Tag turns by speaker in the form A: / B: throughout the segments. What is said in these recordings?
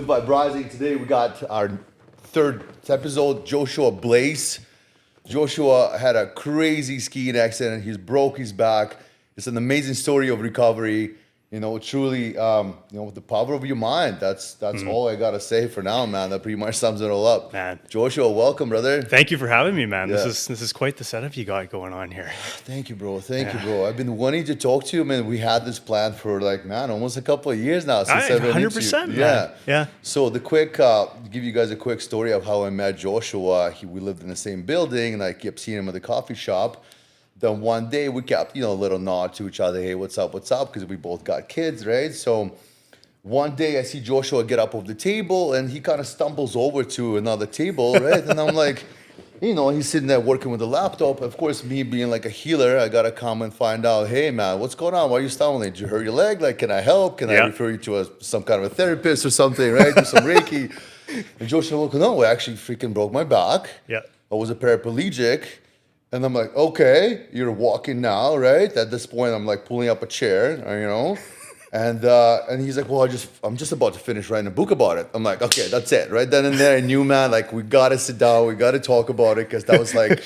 A: with Vibrising. Today we got our third episode, Joshua Blais. Joshua had a crazy skiing accident. He's broke his back. It's an amazing story of recovery. You know, truly, with the power of your mind. That's all I gotta say for now, man. That pretty much sums it all up.
B: Man,
A: Joshua, welcome, brother.
B: thank you for having me, man.
A: Yeah.
B: This is quite the setup you got going on here.
A: Thank you, bro. Thank you, bro. I've been wanting to talk to you, man. We had this plan for almost a couple of years now. Since
B: 100%, man. Yeah.
A: So give you guys a quick story of how I met Joshua. We lived in the same building, and I kept seeing him at the coffee shop. Then one day we kept, a little nod to each other. Hey, what's up? Because we both got kids, right? So one day I see Joshua get up off the table and he kind of stumbles over to another table, right? And I'm like, he's sitting there working with the laptop. Of course, me being like a healer, I got to come and find out, hey, man, what's going on? Why are you stumbling? Did you hurt your leg? Like, can I help? Can I refer you to some kind of a therapist or something, right? Do some Reiki. And Joshua looked, no, I actually freaking broke my back.
B: Yeah.
A: I was a paraplegic. And I'm like, okay, you're walking now, right? At this point, I'm like pulling up a chair, and he's like, well, I'm just about to finish writing a book about it. I'm like, okay, that's it, right then and there. I knew, man, like we gotta sit down, we gotta talk about it, because that was like,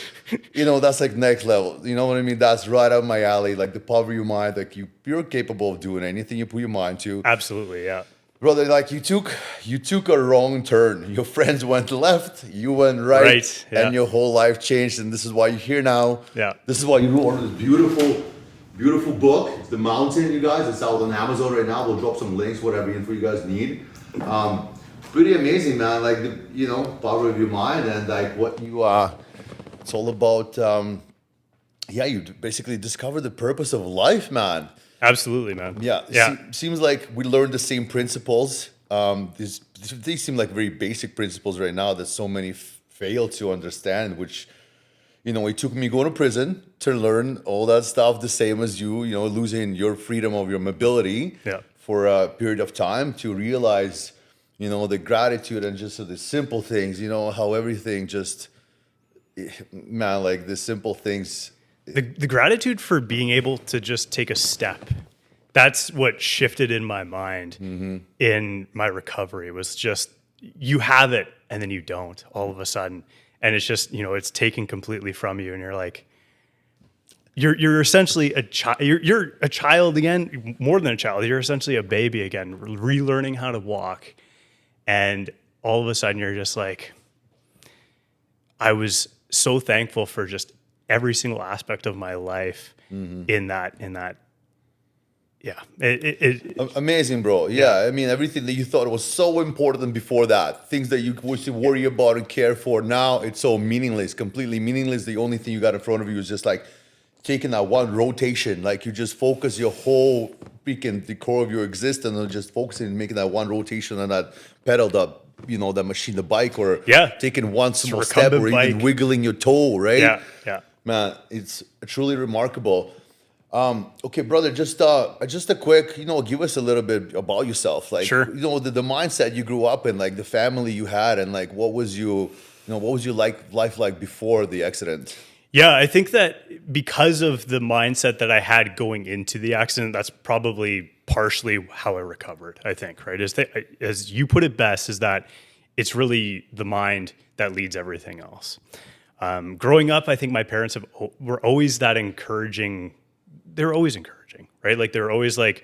A: that's like next level. You know what I mean? That's right up my alley. Like the power of your mind, like you're capable of doing anything you put your mind to.
B: Absolutely, yeah.
A: Brother, like you took a wrong turn. Your friends went left, you went right,
B: yeah.
A: And your whole life changed. And this is why you're here now.
B: Yeah.
A: This is why you wrote this beautiful book. It's The Mountain, you guys. It's out on Amazon right now. We'll drop some links, whatever info you guys need. Pretty amazing, man. Like the power of your mind and like what you it's all about. You basically discover the purpose of life, man.
B: Absolutely, man.
A: Yeah. Seems like we learned the same principles. These seem like very basic principles right now that so many fail to understand, which, it took me going to prison to learn all that stuff, the same as you, losing your freedom of your mobility for a period of time to realize, the gratitude and just the simple things, how everything just, man, like the simple things.
B: The gratitude for being able to just take a step. That's what shifted in my mind in my recovery, was just you have it and then you don't all of a sudden. And it's just, it's taken completely from you. And you're like, you're essentially a child. You're a child again, more than a child. You're essentially a baby again, relearning how to walk. And all of a sudden you're just like, I was so thankful for just every single aspect of my life in that.
A: Amazing, bro. Yeah. I mean, everything that you thought was so important before that, things that you used to worry about and care for, now it's so meaningless, completely meaningless. The only thing you got in front of you is just like taking that one rotation. Like you just focus your whole the core of your existence and just focusing and making that one rotation on that pedal, that machine, the bike, or taking one small step or even wiggling your toe, right?
B: Yeah.
A: Man, it's truly remarkable. Okay, brother, just a quick, give us a little bit about yourself. Like,
B: sure.
A: The mindset you grew up in, like the family you had, and like what was your life like before the accident?
B: Yeah, I think that because of the mindset that I had going into the accident, that's probably partially how I recovered, I think, right? As you put it best, is that it's really the mind that leads everything else. Growing up, I think my parents were always that encouraging. They were always encouraging, right? Like they were always like,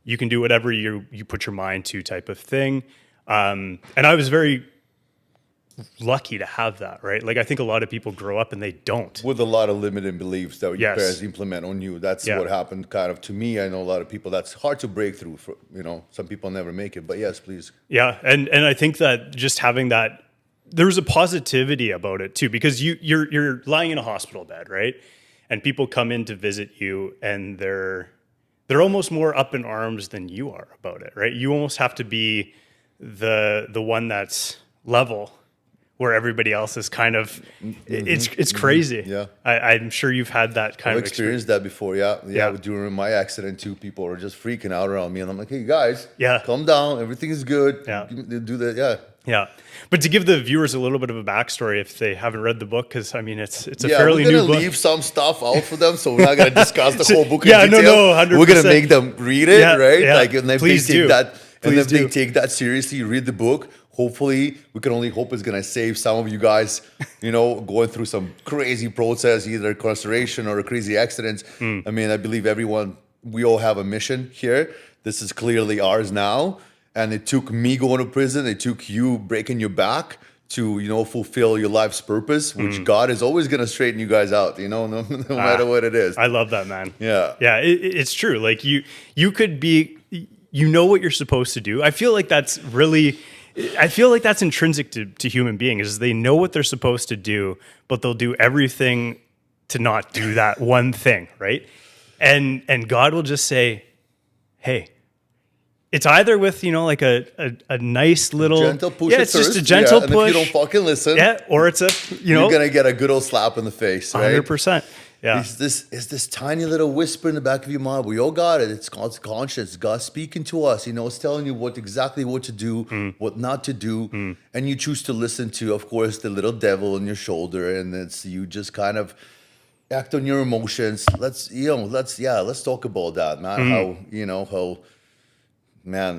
B: you can do whatever you put your mind to type of thing. And I was very lucky to have that, right? Like I think a lot of people grow up and they don't.
A: With a lot of limiting beliefs that your parents implement on you. That's what happened kind of to me. I know a lot of people, that's hard to break through for, some people never make it, but yes, please.
B: Yeah. And I think that just having that, there's a positivity about it too, because you're lying in a hospital bed, right? And people come in to visit you and they're almost more up in arms than you are about it, right? You almost have to be the one that's level, where everybody else is kind of, it's crazy.
A: Yeah.
B: I'm sure you've had that kind of
A: experienced that before. Yeah. During my accident too, people were just freaking out around me and I'm like, hey guys, calm down. Everything is good.
B: Yeah.
A: Do that. Yeah.
B: Yeah. But to give the viewers a little bit of a backstory, if they haven't read the book, because I mean, it's a fairly new book.
A: We're going to leave some stuff out for them, so we're not going to discuss the whole book in
B: detail.
A: detail.
B: No, 100%.
A: We're going to make them read it, right?
B: Yeah.
A: Like, and then
B: please do.
A: That And if they
B: do.
A: take that seriously, read the book. Hopefully, we can only hope it's going to save some of you guys, going through some crazy process, either incarceration or a crazy accidents. I mean, I believe we all have a mission here. This is clearly ours now. And it took me going to prison. It took you breaking your back to, fulfill your life's purpose, which God is always going to straighten you guys out, no matter what it is.
B: I love that, man.
A: Yeah.
B: Yeah, it's true. Like you could be, what you're supposed to do. I feel like that's intrinsic to human beings is they know what they're supposed to do, but they'll do everything to not do that one thing, right? And God will just say, hey, it's either with, like a nice little
A: gentle push.
B: Yeah, it's just a gentle
A: and
B: push.
A: If you don't fucking listen,
B: or it's
A: you're gonna get a good old slap in the face, right?
B: 100%. Yeah.
A: Is this tiny little whisper in the back of your mind? We all got it. It's God's conscience. God speaking to us. It's telling you exactly what to do, what not to do, and you choose to listen to, of course, the little devil on your shoulder, and it's you just kind of act on your emotions. Let's talk about that, man.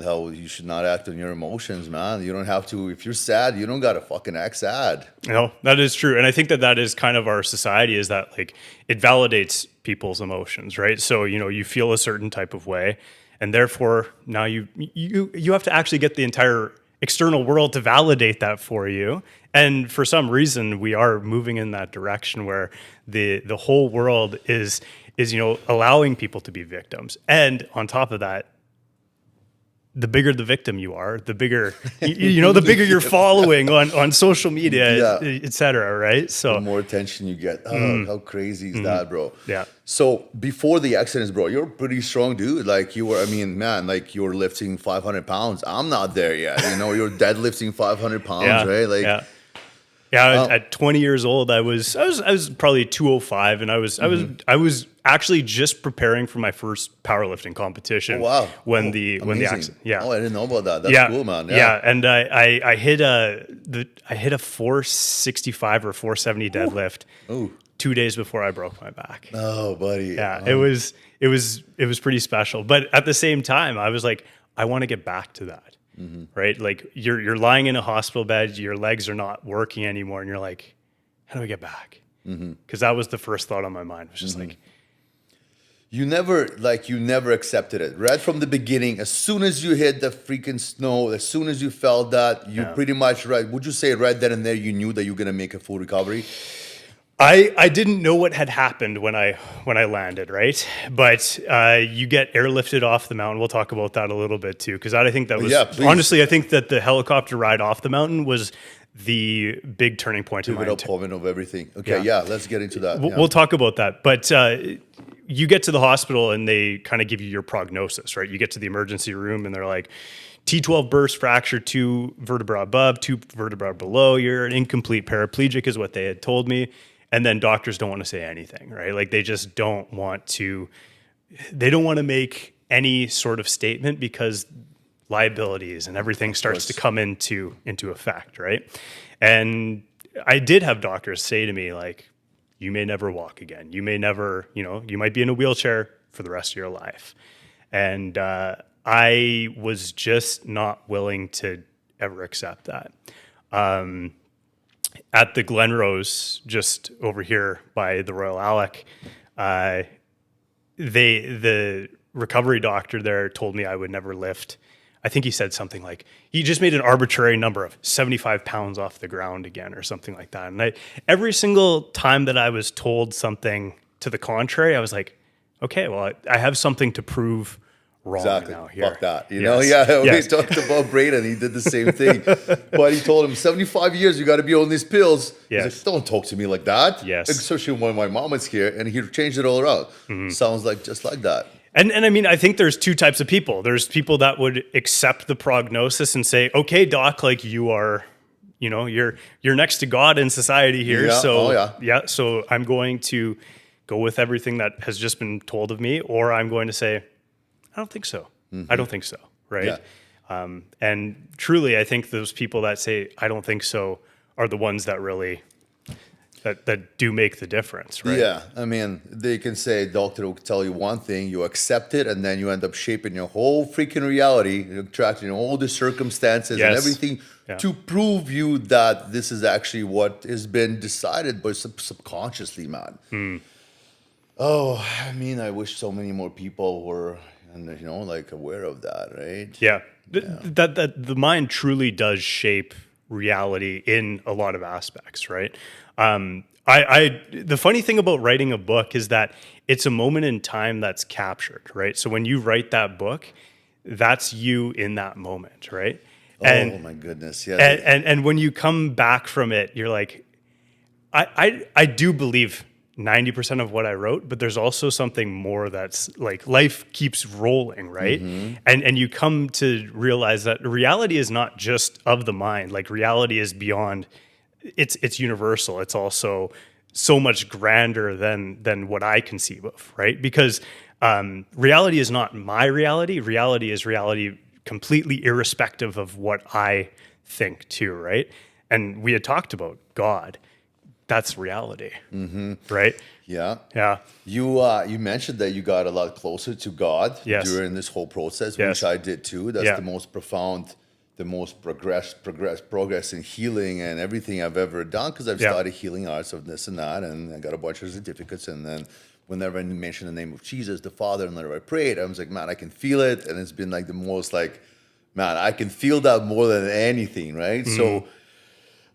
A: How you should not act on your emotions, man. You don't have to. If you're sad, you don't gotta fucking act sad.
B: No, that is true, and I think that is kind of our society. Is that like it validates people's emotions, right? So you feel a certain type of way, and therefore now you have to actually get the entire external world to validate that for you. And for some reason, we are moving in that direction where the whole world is allowing people to be victims, and on top of that, the bigger the victim you are, the bigger, the bigger you're following on social media, et cetera, right? So
A: the more attention you get. Oh, how crazy is that, bro?
B: Yeah.
A: So before the accidents, bro, you're a pretty strong dude. Like you were lifting 500 pounds. I'm not there yet. You're deadlifting 500 pounds, right? Like,
B: yeah. At 20 years old, I was probably 205, and I was actually just preparing for my first powerlifting competition.
A: Oh, wow!
B: When the accident, yeah.
A: Oh, I didn't know about that. That's cool, man.
B: Yeah, and I hit a 465 or 470 deadlift.
A: Ooh.
B: 2 days before I broke my back.
A: Oh, buddy.
B: Yeah, it was pretty special. But at the same time, I was like, I want to get back to that. Right? Like you're lying in a hospital bed, your legs are not working anymore, and you're like, how do I get back? Because that was the first thought on my mind. It was just like,
A: you never accepted it right from the beginning. As soon as you hit the freaking snow, as soon as you felt that, you pretty much would you say right then and there you knew that you were gonna make a full recovery?
B: I didn't know what had happened when I landed, right? But you get airlifted off the mountain. We'll talk about that a little bit too, because I think that was honestly, I think that the helicopter ride off the mountain was the big turning point in my
A: point of everything. Okay, let's get into that.
B: We'll talk about that. But you get to the hospital and they kind of give you your prognosis, right? You get to the emergency room and they're like, T12 burst fracture, 2 vertebrae above, 2 vertebrae below. You're an incomplete paraplegic is what they had told me. And then doctors don't want to say anything, right? Like they just don't want to make any sort of statement because liabilities and everything starts to come into effect, right? And I did have doctors say to me, like, you may never walk again. You may never, you might be in a wheelchair for the rest of your life. And I was just not willing to ever accept that. At the Glenrose, just over here by the Royal Alec, the recovery doctor there told me I would never lift. I think he said something like, he just made an arbitrary number of 75 pounds off the ground again or something like that. And every single time that I was told something to the contrary, I was like, okay, well, I have something to prove wrong now here.
A: Fuck that. We talked about Braden. He did the same thing. But he told him, 75 years, you got to be on these pills.
B: Yes.
A: He's like, don't talk to me like that.
B: Yes.
A: Especially when my mom is here. And he changed it all around. Sounds like just like that.
B: And I mean, I think there's two types of people. There's people that would accept the prognosis and say, okay, doc, like you are, you're next to God in society here.
A: Yeah.
B: So so I'm going to go with everything that has just been told of me, or I'm going to say, I don't think so. I don't think so. Right. Yeah. And truly, I think those people that say, I don't think so, are the ones that really that do make the difference, right?
A: Yeah, I mean, they can say doctor will tell you one thing, you accept it, and then you end up shaping your whole freaking reality, you're attracting all the circumstances and
B: Yes.
A: everything
B: Yeah.
A: to prove you that this is actually what has been decided, but subconsciously, man. Oh, I mean, I wish so many more people were, and like aware of that, right?
B: Yeah. That the mind truly does shape reality in a lot of aspects, right? The funny thing about writing a book is that it's a moment in time that's captured, right? So when you write that book, that's you in that moment, right?
A: Oh my goodness, yeah.
B: And when you come back from it, you're like, I do believe 90% of what I wrote, but there's also something more that's like life keeps rolling, right? And you come to realize that reality is not just of the mind. Like reality is beyond, it's universal. It's also so much grander than what I conceive of, right? Because reality is not my reality. Reality is reality completely irrespective of what I think too, right? And we had talked about God. That's reality, right?
A: Yeah.
B: Yeah.
A: You mentioned that you got a lot closer to God during this whole process,
B: Yes.
A: which I did too. That's the most profound, the most progress in healing and everything I've ever done, because I've studied healing arts of this and that, and I got a bunch of certificates. And then whenever I mentioned the name of Jesus, the Father, and whenever I prayed, I was like, man, I can feel it, and it's been like the most like, man, I can feel that more than anything, right? So.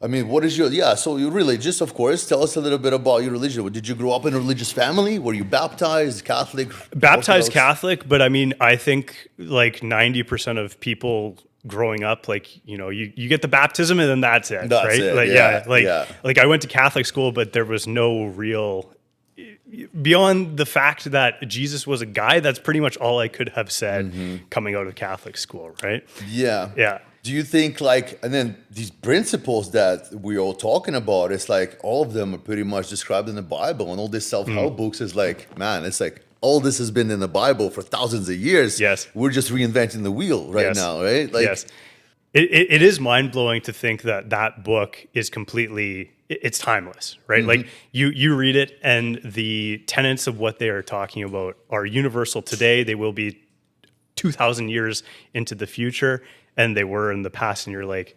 A: I mean, what is so you're religious, of course. Tell us a little bit about your religion. Did you grow up in a religious family? Were you baptized, Catholic?
B: Baptized
A: Orthodox?
B: Catholic, but I mean, I think like 90% of people growing up, like, you get the baptism and then that's it,
A: That's
B: right?
A: it,
B: Like, like I went to Catholic school, but there was no real, beyond the fact that Jesus was a guy, that's pretty much all I could have said coming out of Catholic school, right?
A: Yeah.
B: Yeah.
A: Do you think and then these principles that we're all talking about, it's like all of them are pretty much described in the Bible, and all these self-help books is like, man, it's like all this has been in the Bible for thousands of years.
B: Yes.
A: We're just reinventing the wheel right now, right? Like,
B: yes. It is mind-blowing to think that book is completely, it's timeless, right? Like you read it and the tenets of what they are talking about are universal today. They will be 2,000 years into the future, and they were in the past. And you're like,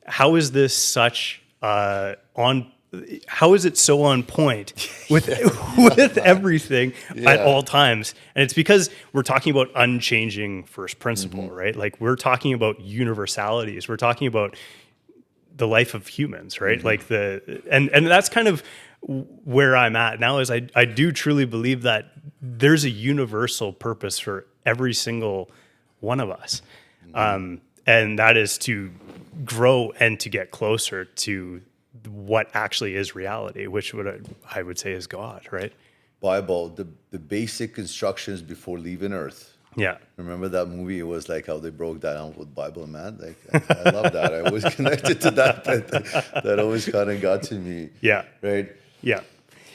B: how is this such how is it so on point with with everything at all times? And it's because we're talking about unchanging first principle, right? Like we're talking about universalities. We're talking about the life of humans, right? Like and that's kind of where I'm at now, is I do truly believe that there's a universal purpose for every single one of us. And that is to grow and to get closer to what actually is reality, which I would say is God, right?
A: Bible, the basic instructions before leaving Earth.
B: Yeah.
A: Remember that movie? It was like how they broke that down with Bible, man. Like I love that. I was connected to that. That always kind of got to me.
B: Yeah.
A: Right.
B: Yeah.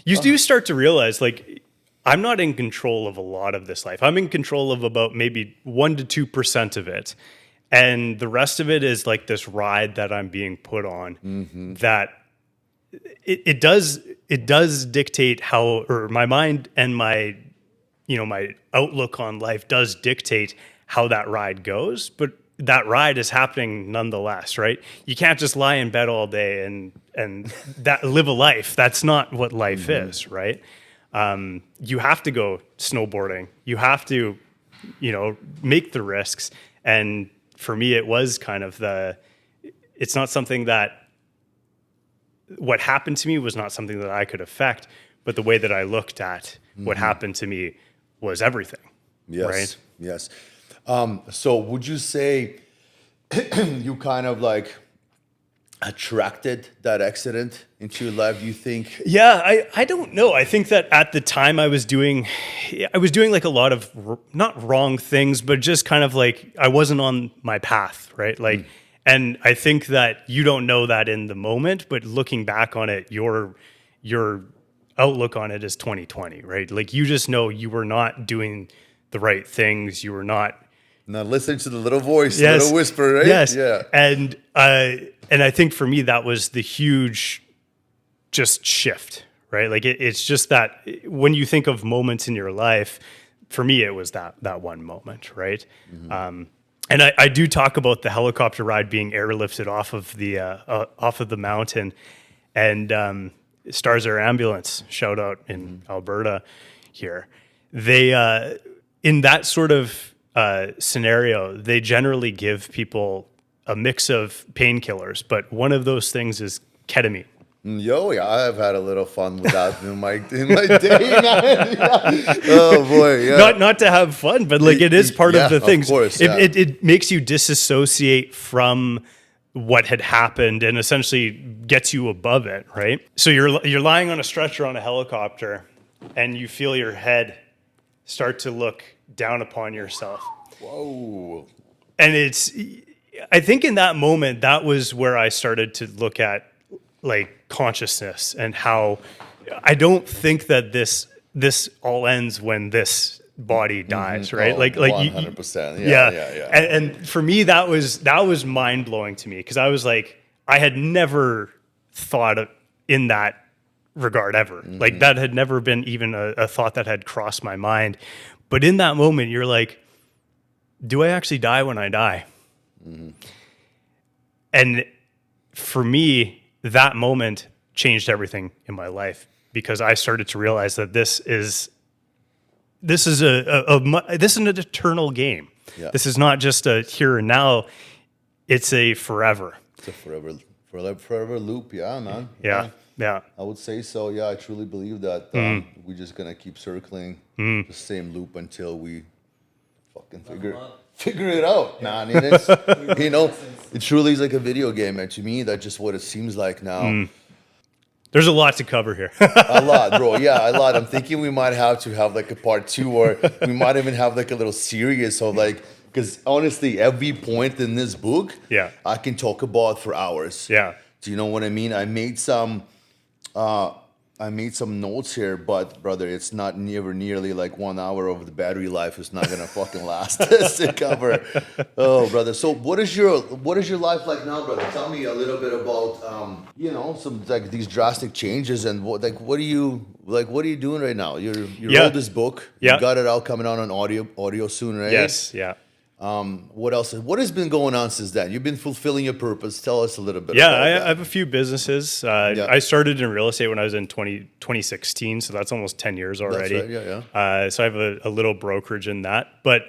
B: You do start to realize, like, I'm not in control of a lot of this life. I'm in control of about maybe 1% to 2% of it. And the rest of it is like this ride that I'm being put on that it does dictate how, or my mind and my outlook on life does dictate how that ride goes, but that ride is happening nonetheless, right? You can't just lie in bed all day and that live a life. That's not what life is, right? You have to go snowboarding. You have to, make the risks. And for me, it was kind of it's not something that, what happened to me was not something that I could affect, but the way that I looked at what happened to me was everything.
A: Yes.
B: Right?
A: Yes. So would you say you kind of like attracted that accident into your life, do you think?
B: Yeah, I don't know. I think that at the time I was doing like a lot of not wrong things, but just kind of like I wasn't on my path, right? Like, and I think that you don't know that in the moment, but looking back on it, your outlook on it is 2020, right? Like you just know you were not doing the right things. You were not
A: Listen to the little voice,
B: yes,
A: little whisper, right?
B: Yes.
A: Yeah.
B: And I think for me that was the huge just shift, right? Like it's just that when you think of moments in your life, for me, it was that one moment, right? And I do talk about the helicopter ride being airlifted off of the mountain, and Stars Air Ambulance, shout out in Alberta here. They in that sort of scenario, they generally give people a mix of painkillers, but one of those things is ketamine.
A: Yo, yeah, I've had a little fun with that in my day, man. Yeah. Oh boy, yeah.
B: Not to have fun, but like it is part of the things.
A: Of course, yeah.
B: It makes you disassociate from what had happened and essentially gets you above it, right? So you're lying on a stretcher on a helicopter, and you feel your head start to look down upon yourself.
A: Whoa.
B: And I think in that moment, that was where I started to look at like consciousness and how I don't think that this all ends when this body dies, right?
A: Oh,
B: like
A: 100%. Yeah.
B: And for me, that was mind blowing to me, because I was like, I had never thought in that regard ever. Like that had never been even a thought that had crossed my mind. But in that moment, you're like, do I actually die when I die? And for me, that moment changed everything in my life, because I started to realize that this is an eternal game.
A: Yeah.
B: This is not just a here and now; it's a forever.
A: It's a forever loop. Yeah, man.
B: Yeah.
A: I would say so. Yeah, I truly believe that we're just gonna keep circling the same loop until we fucking figure it out, man. And it's it truly is like a video game, and to me, that's just what it seems like now.
B: There's a lot to cover here.
A: A lot, bro. Yeah, a lot. I'm thinking we might have to have like a part 2, or we might even have like a little series of like, because honestly, every point in this book, I can talk about for hours.
B: Yeah.
A: Do you know what I mean? I made some notes here, but brother, it's not nearly like 1 hour of the battery life is not gonna fucking last to cover. Oh, brother. So what is your life like now, brother? Tell me a little bit about some like these drastic changes, and what are you doing right now? You wrote this book. You got it out, coming out on audio soon, right?
B: Yes. Yeah.
A: What else? What has been going on since then? You've been fulfilling your purpose. Tell us a little bit.
B: Yeah,
A: about that.
B: I have a few businesses. I started in real estate when I was in 2016, so that's almost 10 years already.
A: That's right, yeah.
B: So I have a little brokerage in that, but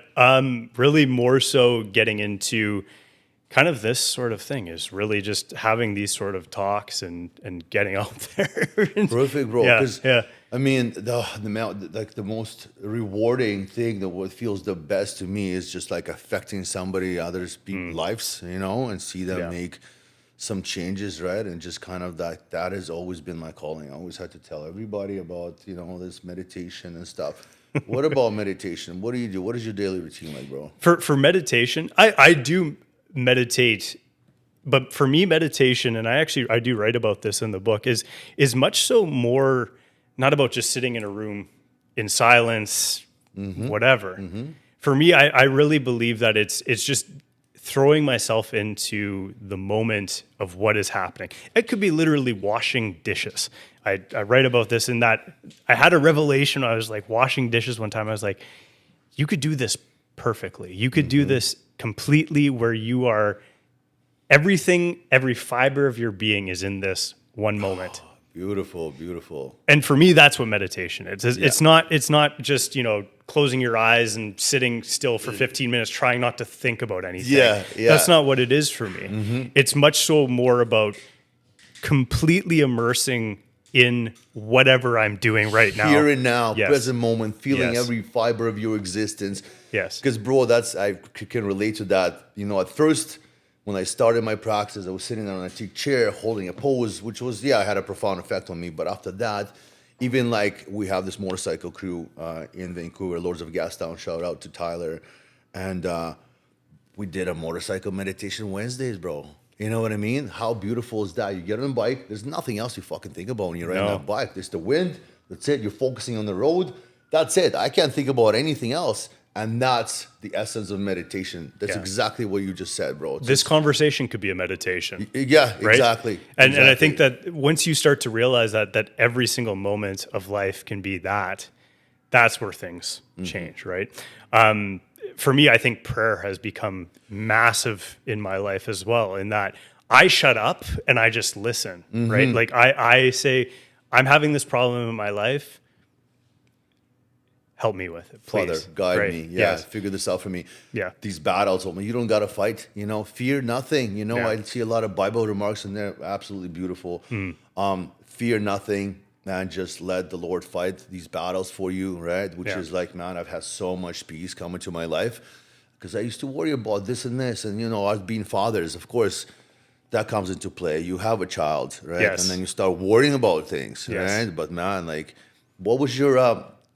B: really more so getting into kind of this sort of thing is really just having these sort of talks and getting out there.
A: Perfect, bro.
B: Yeah.
A: I mean, the most rewarding thing, that what feels the best to me is just like affecting others people's lives, and see them make some changes, right? And just kind of that has always been my calling. I always had to tell everybody about, this meditation and stuff. What about meditation? What do you do? What is your daily routine like, bro?
B: For meditation, I do meditate, but for me, meditation, and I do write about this in the book, is much so more not about just sitting in a room in silence, whatever. For me, I really believe that it's just throwing myself into the moment of what is happening. It could be literally washing dishes. I write about this in that I had a revelation. I was like washing dishes one time. I was like, you could do this perfectly. You could do this completely, where you are everything, every fiber of your being is in this one moment.
A: Beautiful.
B: And for me, that's what meditation is. It's not just, closing your eyes and sitting still for 15 minutes, trying not to think about anything.
A: Yeah.
B: That's not what it is for me. It's much so more about completely immersing in whatever I'm doing right now.
A: Here and now, present moment, feeling every fiber of your existence.
B: Yes.
A: Because, bro, I can relate to that. At first, when I started my practice, I was sitting on a teak chair, holding a pose, which was, had a profound effect on me. But after that, even like we have this motorcycle crew in Vancouver, Lords of Gastown, shout out to Tyler. And we did a motorcycle meditation Wednesdays, bro. You know what I mean? How beautiful is that? You get on a bike, there's nothing else you fucking think about when you're riding that bike. There's the wind, that's it. You're focusing on the road, that's it. I can't think about anything else. And that's the essence of meditation. That's
B: Yeah.
A: exactly what you just said, bro.
B: This conversation could be a meditation.
A: Yeah,
B: Right?
A: exactly.
B: And I think that once you start to realize that every single moment of life can be that's where things change, right? For me, I think prayer has become massive in my life as well, in that I shut up and I just listen, right? Like I say, I'm having this problem in my life. Help me with it, please.
A: Father, guide
B: Right.
A: me. Yeah,
B: Yes.
A: figure this out for me.
B: Yeah.
A: These battles, you don't got to fight. Fear nothing.
B: Yeah.
A: I see a lot of Bible remarks in there, absolutely beautiful. Fear nothing, man. Just let the Lord fight these battles for you, right? Which
B: Yeah.
A: is like, man, I've had so much peace come into my life because I used to worry about this and this, and us being fathers, of course. That comes into play. You have a child, right?
B: Yes.
A: And then you start worrying about things,
B: Yes.
A: right? But man, like, what was your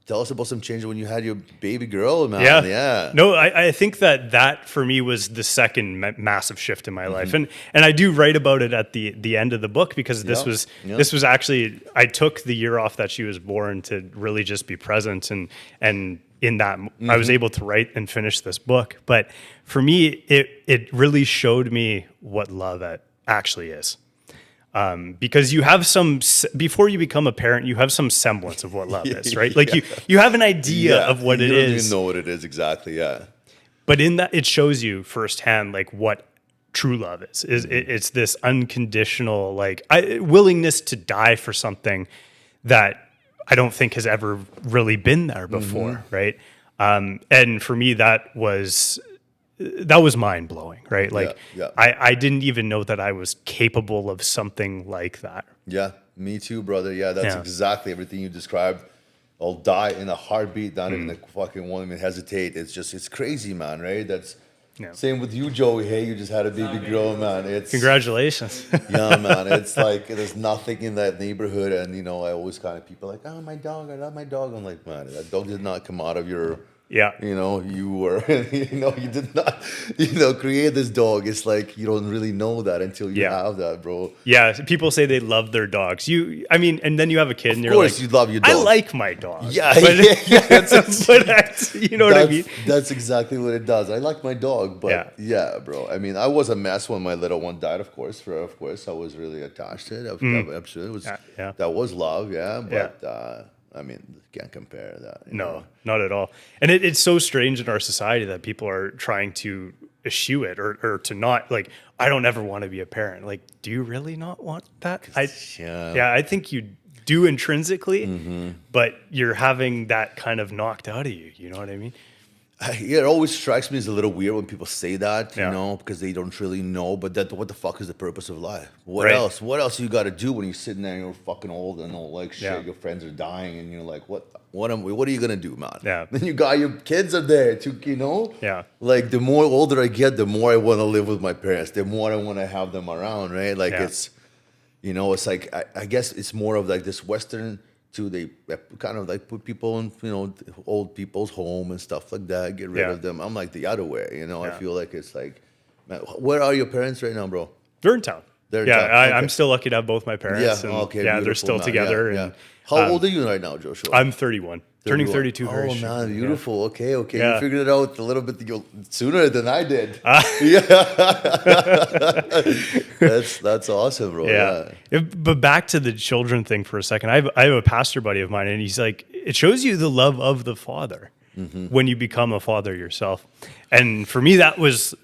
A: tell us about some changes when you had your baby girl, man?
B: Yeah.
A: Yeah.
B: No, I think that for me was the second massive shift in my life. And I do write about it at the end of the book, because this was actually, I took the year off that she was born to really just be present, and in that I was able to write and finish this book. But for me, it really showed me what love actually is. Because you have before you become a parent, you have some semblance of what love is, right? Like you have an idea of what it is.
A: You don't even know what it is exactly, yeah.
B: But in that, it shows you firsthand, like, what true love is. It's this unconditional, like, willingness to die for something that I don't think has ever really been there before, right? And for me, that was mind blowing, right? Like,
A: Yeah.
B: I didn't even know that I was capable of something like that.
A: Yeah, me too, brother. Yeah, that's
B: Yeah.
A: exactly everything you described. I'll die in a heartbeat, not even fucking won't even hesitate. It's crazy, man, right? That's same with you, Joey. Hey, you just had a baby girl, man.
B: Congratulations.
A: Yeah, man. It's like there's nothing in that neighborhood, and I always kind of people like, oh, my dog, I love my dog. I'm like, man, that dog did not come out of your.
B: Yeah.
A: You were, you did not, create this dog. It's like you don't really know that until you have that, bro.
B: Yeah, people say they love their dogs. And then you have a kid, and
A: Of
B: you're
A: course,
B: like,
A: you love your dog.
B: I like my dog.
A: Yeah,
B: but,
A: that's
B: you know what I mean?
A: That's exactly what it does. I like my dog, but yeah, bro. I mean, I was a mess when my little one died. Of course, I was really attached to it. Absolutely, that was love. Yeah, but. I mean, can't compare that.
B: No, not at all. And it's so strange in our society that people are trying to eschew it or to not, like, I don't ever want to be a parent. Like, do you really not want that? I think you do intrinsically, but you're having that kind of knocked out of you. You know what I mean?
A: Yeah, it always strikes me as a little weird when people say that, because they don't really know. But what the fuck is the purpose of life? What else? What else you got to do when you're sitting there and you're fucking old and all like shit?
B: Yeah.
A: Your friends are dying and you're like, what are you gonna do, man?
B: Yeah.
A: Then your kids are there too,
B: Yeah.
A: Like the more older I get, the more I want to live with my parents. The more I want to have them around, right? Like it's, it's like I guess it's more of like this Western. They kind of like put people in, old people's home and stuff like that, get rid of them. I'm like the other way, I feel like it's like, man, where are your parents right now, bro?
B: They're in town.
A: They're in town. Okay.
B: I'm still lucky to have both my parents.
A: Yeah,
B: and
A: okay.
B: They're still
A: man.
B: together.
A: Yeah,
B: And
A: How old are you right now, Joshua?
B: I'm 31. Turning 32 very
A: Oh,
B: soon.
A: man, beautiful. Okay.
B: Yeah.
A: You figured it out a little bit sooner than I did. That's awesome, bro. Yeah.
B: But back to the children thing for a second. I have a pastor buddy of mine, and he's like, it shows you the love of the Father when you become a father yourself. And for me, that was,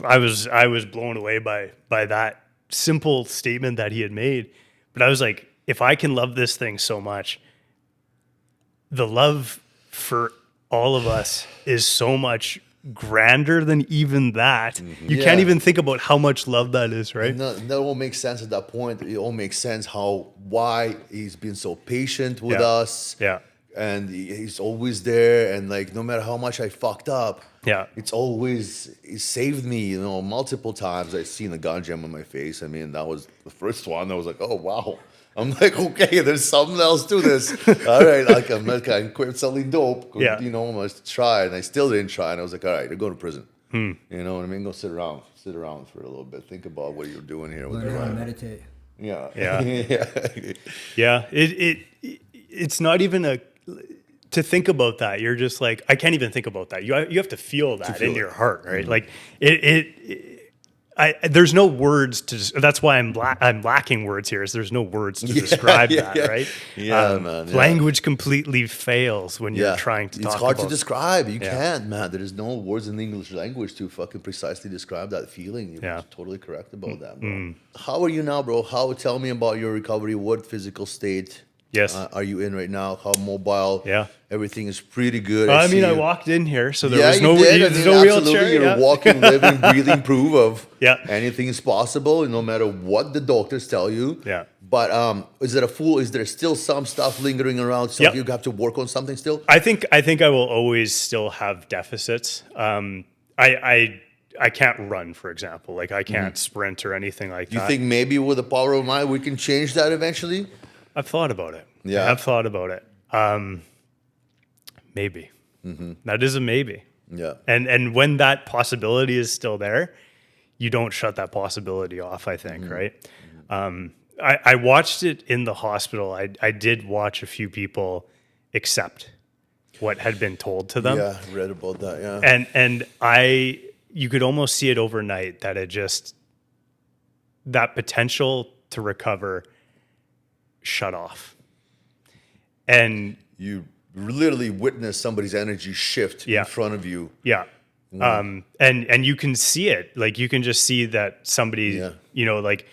B: I was blown away by that simple statement that he had made. But I was like, if I can love this thing so much, the love for all of us is so much grander than even that. You can't even think about how much love that is, right?
A: That all makes sense at that point. It all makes sense why he's been so patient with us.
B: Yeah.
A: And he's always there. And like, no matter how much I fucked up, he saved me, multiple times. I've seen a gun jam on my face. I mean, that was the first one. I was like, oh, wow. I'm like, okay, there's something else to this. All right, like I'm not going to quit selling dope. I must try, and I still didn't try. And I was like, all right, I'll go to prison. You know what I mean? Go sit around for a little bit. Think about what you're doing here with your life.
C: Meditate.
A: Yeah.
B: Yeah. Yeah. It's not even to think about that, you're just like, I can't even think about that. You have to feel that in your heart, right? Like there's no words to. That's why I'm lacking words here. Is there's no words to describe that, right?
A: Yeah, man. Yeah.
B: Language completely fails when you're trying to talk.
A: It's hard
B: about
A: to describe. You can't, man. There is no words in the English language to fucking precisely describe that feeling. You're totally correct about that, bro. How are you now, bro? Tell me about your recovery. What physical state?
B: Yes.
A: Are you in right now? How mobile?
B: Yeah.
A: Everything is pretty good.
B: I mean, I walked in here, so there was
A: you
B: no,
A: did.
B: there's no wheelchair.
A: You're a walking, living, breathing proof of
B: Yeah.
A: anything is possible, no matter what the doctors tell you.
B: Yeah.
A: But is there still some stuff lingering around? Stuff you have to work on something still?
B: I think I will always still have deficits. I can't run, for example. Like I can't sprint or anything like that.
A: You think maybe with the power of mind we can change that eventually?
B: I've thought about it.
A: Yeah.
B: I've thought about it. Maybe. That is a maybe.
A: Yeah.
B: And when that possibility is still there, you don't shut that possibility off, I think, right? I watched it in the hospital. I did watch a few people accept what had been told to them.
A: Yeah, I read about that, yeah.
B: And you could almost see it overnight that that potential to recover shut off. And
A: you literally witness somebody's energy shift in front of you.
B: Yeah. And you can see it. Like you can just see that somebody, like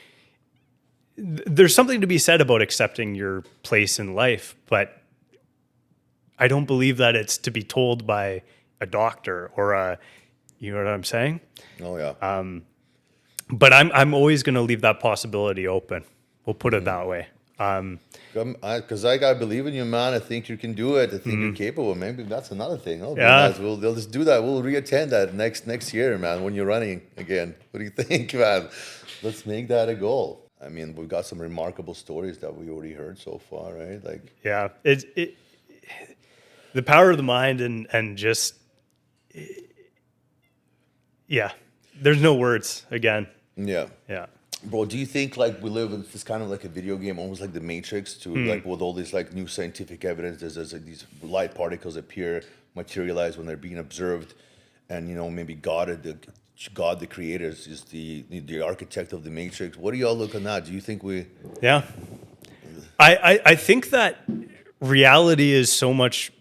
B: there's something to be said about accepting your place in life, but I don't believe that it's to be told by a doctor or you know what I'm saying?
A: Oh yeah.
B: But I'm always going to leave that possibility open. We'll put it that way.
A: Because I gotta believe in you, man. I think you can do it. I think you're capable. Maybe that's another thing. Oh,
B: Yeah.
A: They'll just do that. We'll reattend that next year, man. When you're running again, what do you think, man? Let's make that a goal. I mean, we've got some remarkable stories that we already heard so far, right? Like,
B: yeah, the power of the mind and just, yeah, there's no words again.
A: yeah. Bro, do you think like we live in this kind of like a video game, almost like the Matrix, to like with all this like new scientific evidence? There's like these light particles appear, materialize when they're being observed, and maybe God the creator is the architect of the Matrix. What do y'all look on that? Do you think we?
B: Yeah, I think that reality is so much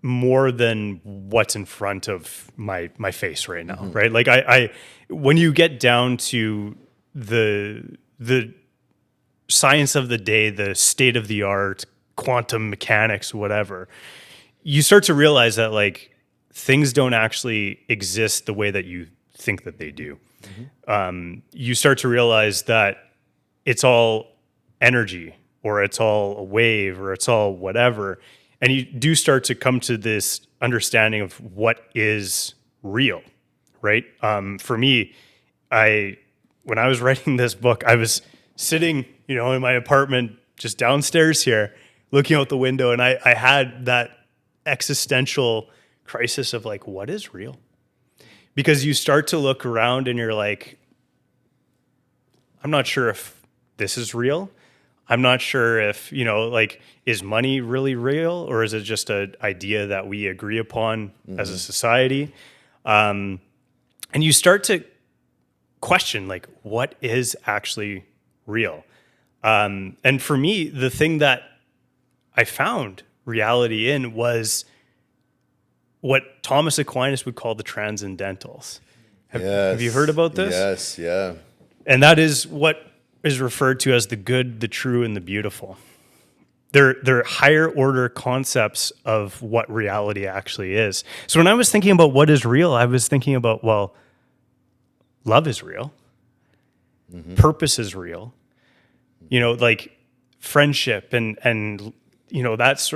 B: more than what's in front of my face right now, right? Like I when you get down to the science of the day, the state of the art, quantum mechanics, whatever, you start to realize that like things don't actually exist the way that you think that they do. You start to realize that it's all energy, or it's all a wave, or it's all whatever. And you do start to come to this understanding of what is real, right? For me, when I was writing this book, I was sitting, in my apartment just downstairs here, looking out the window, and I had that existential crisis of like, what is real? Because you start to look around and you're like, I'm not sure if this is real. I'm not sure if, is money really real, or is it just an idea that we agree upon as a society? And you start to question, like, what is actually real? And for me, the thing that I found reality in was what Thomas Aquinas would call the transcendentals. Have you heard about this?
A: Yes, yeah.
B: And that is what is referred to as the good, the true, and the beautiful. They're higher order concepts of what reality actually is. So when I was thinking about what is real, I was thinking about, well, love is real. Purpose is real. Like friendship and that's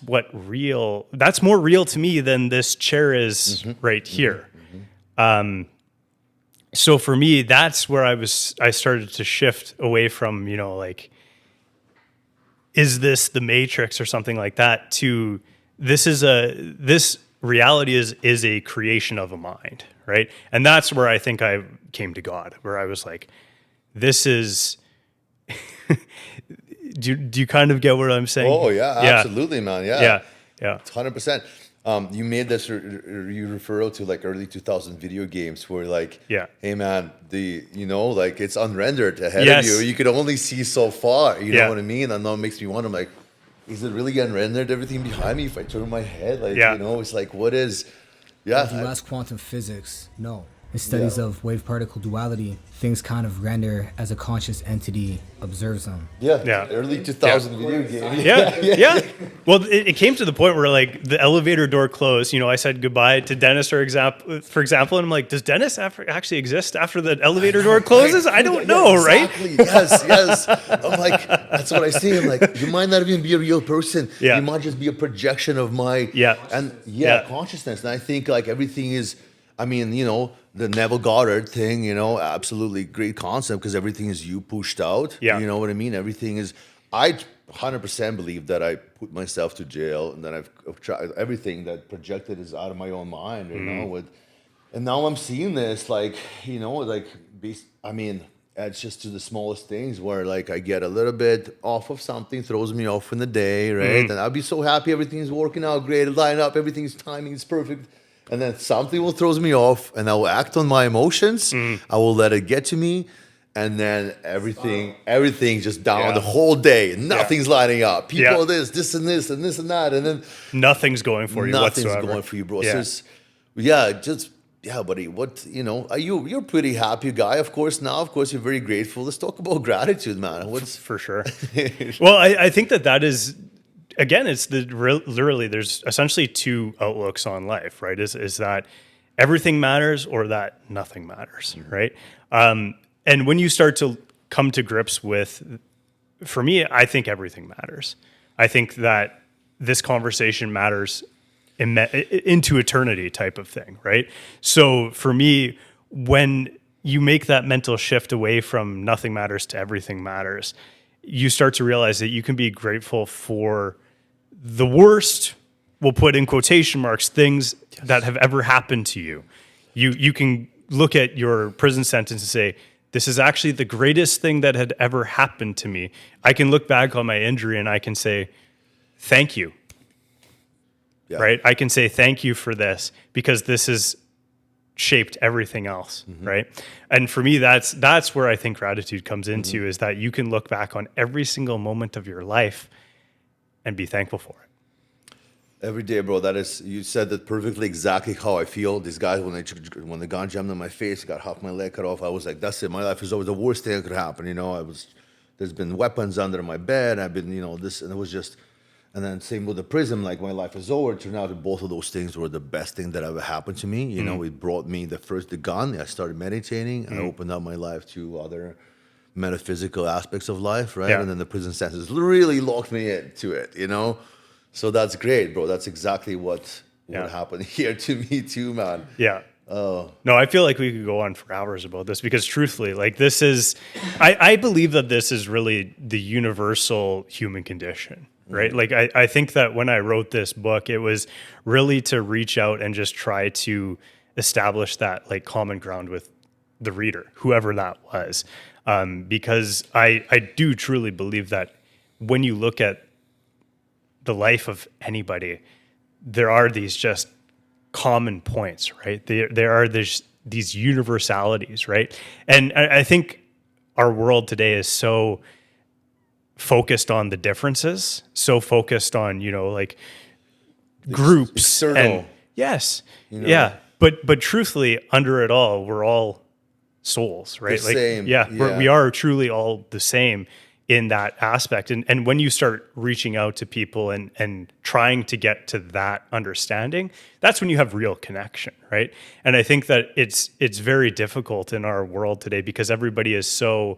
B: what real, that's more real to me than this chair is right here. So for me, that's where I started to shift away from, like, is this the Matrix or something like that, to this reality is a creation of a mind, right? And that's where I think I came to God, where I was like, this is, do you kind of get what I'm saying?
A: Oh yeah, absolutely, man. Yeah.
B: Yeah.
A: 100%. You made this you referral to like early 2000 video games where like,
B: Yeah.
A: hey man, like it's unrendered ahead
B: Yes.
A: of you. You could only see so far. You
B: Yeah.
A: know what I mean? And now it makes me wonder, I'm like, is it really unrendered everything behind me if I turn my head? Like,
B: Yeah.
A: it's like, what is?
C: If you
A: Yeah.
C: ask quantum physics, no. In studies of wave particle duality, things kind of render as a conscious entity observes them.
A: Yeah. Early 2000 video game.
B: Yeah. Well, it came to the point where like the elevator door closed. I said goodbye to Dennis, for example, and I'm like, does Dennis actually exist after the elevator door closes? I don't know,
A: Exactly.
B: right?
A: Yes. I'm like, that's what I say. I'm like, you might not even be a real person.
B: Yeah.
A: You might just be a projection of my consciousness. And I think like everything is, the Neville Goddard thing, absolutely great concept because everything is you pushed out.
B: Yeah.
A: You know what I mean? Everything is, I 100% believe that I put myself to jail and that I've tried everything that projected is out of my own mind, and now I'm seeing this it's just to the smallest things where like I get a little bit off of something, throws me off in the day, right? And I'll be so happy everything's working out great, line up, everything's timing is perfect. And then something will throws me off and I will act on my emotions. I will let it get to me. And then everything's just down the whole day. Nothing's lining up. People this and this and this and that. And then
B: Nothing's going for you whatsoever.
A: Nothing's going for you, bro.
B: Yeah.
A: So buddy, you're a pretty happy guy, of course. Now, of course, you're very grateful. Let's talk about gratitude, man.
B: For sure. Well, I think that is, again, it's literally there's essentially two outlooks on life, right? Is that everything matters or that nothing matters, right? And when you start to come to grips with, for me, I think everything matters. I think that this conversation matters into eternity type of thing, right? So for me, when you make that mental shift away from nothing matters to everything matters, you start to realize that you can be grateful for the worst, we'll put in quotation marks, things that have ever happened to you. You can look at your prison sentence and say, this is actually the greatest thing that had ever happened to me. I can look back on my injury and I can say, thank you. Yeah. Right? I can say thank you for this because this has shaped everything else, right? And for me, that's where I think gratitude comes into, is that you can look back on every single moment of your life and be thankful for it.
A: Every day, bro. You said that perfectly, exactly how I feel. These guys, when the gun jammed in my face, got half my leg cut off. I was like, that's it. My life is always the worst thing that could happen. There's been weapons under my bed. I've been, this, and it was just. And then same with the prison, like my life is over. It turned out that both of those things were the best thing that ever happened to me. It brought me the gun. I started meditating. I opened up my life to other metaphysical aspects of life, right? Yeah. And then the prison sentence really locked me into it, So that's great, bro. That's exactly what happened here to me too, man.
B: Yeah. Oh. No, I feel like we could go on for hours about this because truthfully, like this is, I believe that this is really the universal human condition. Right. Like I think that when I wrote this book, it was really to reach out and just try to establish that like common ground with the reader, whoever that was. Because I do truly believe that when you look at the life of anybody, there are these just common points, right? There are these universalities, right? And I think our world today is so focused on the differences, so focused on, like groups.
A: External.
B: Yes. Yeah. But truthfully, under it all, we're all souls, right?
A: The same.
B: We are truly all the same in that aspect. And when you start reaching out to people and trying to get to that understanding, that's when you have real connection, right? And I think that it's very difficult in our world today because everybody is so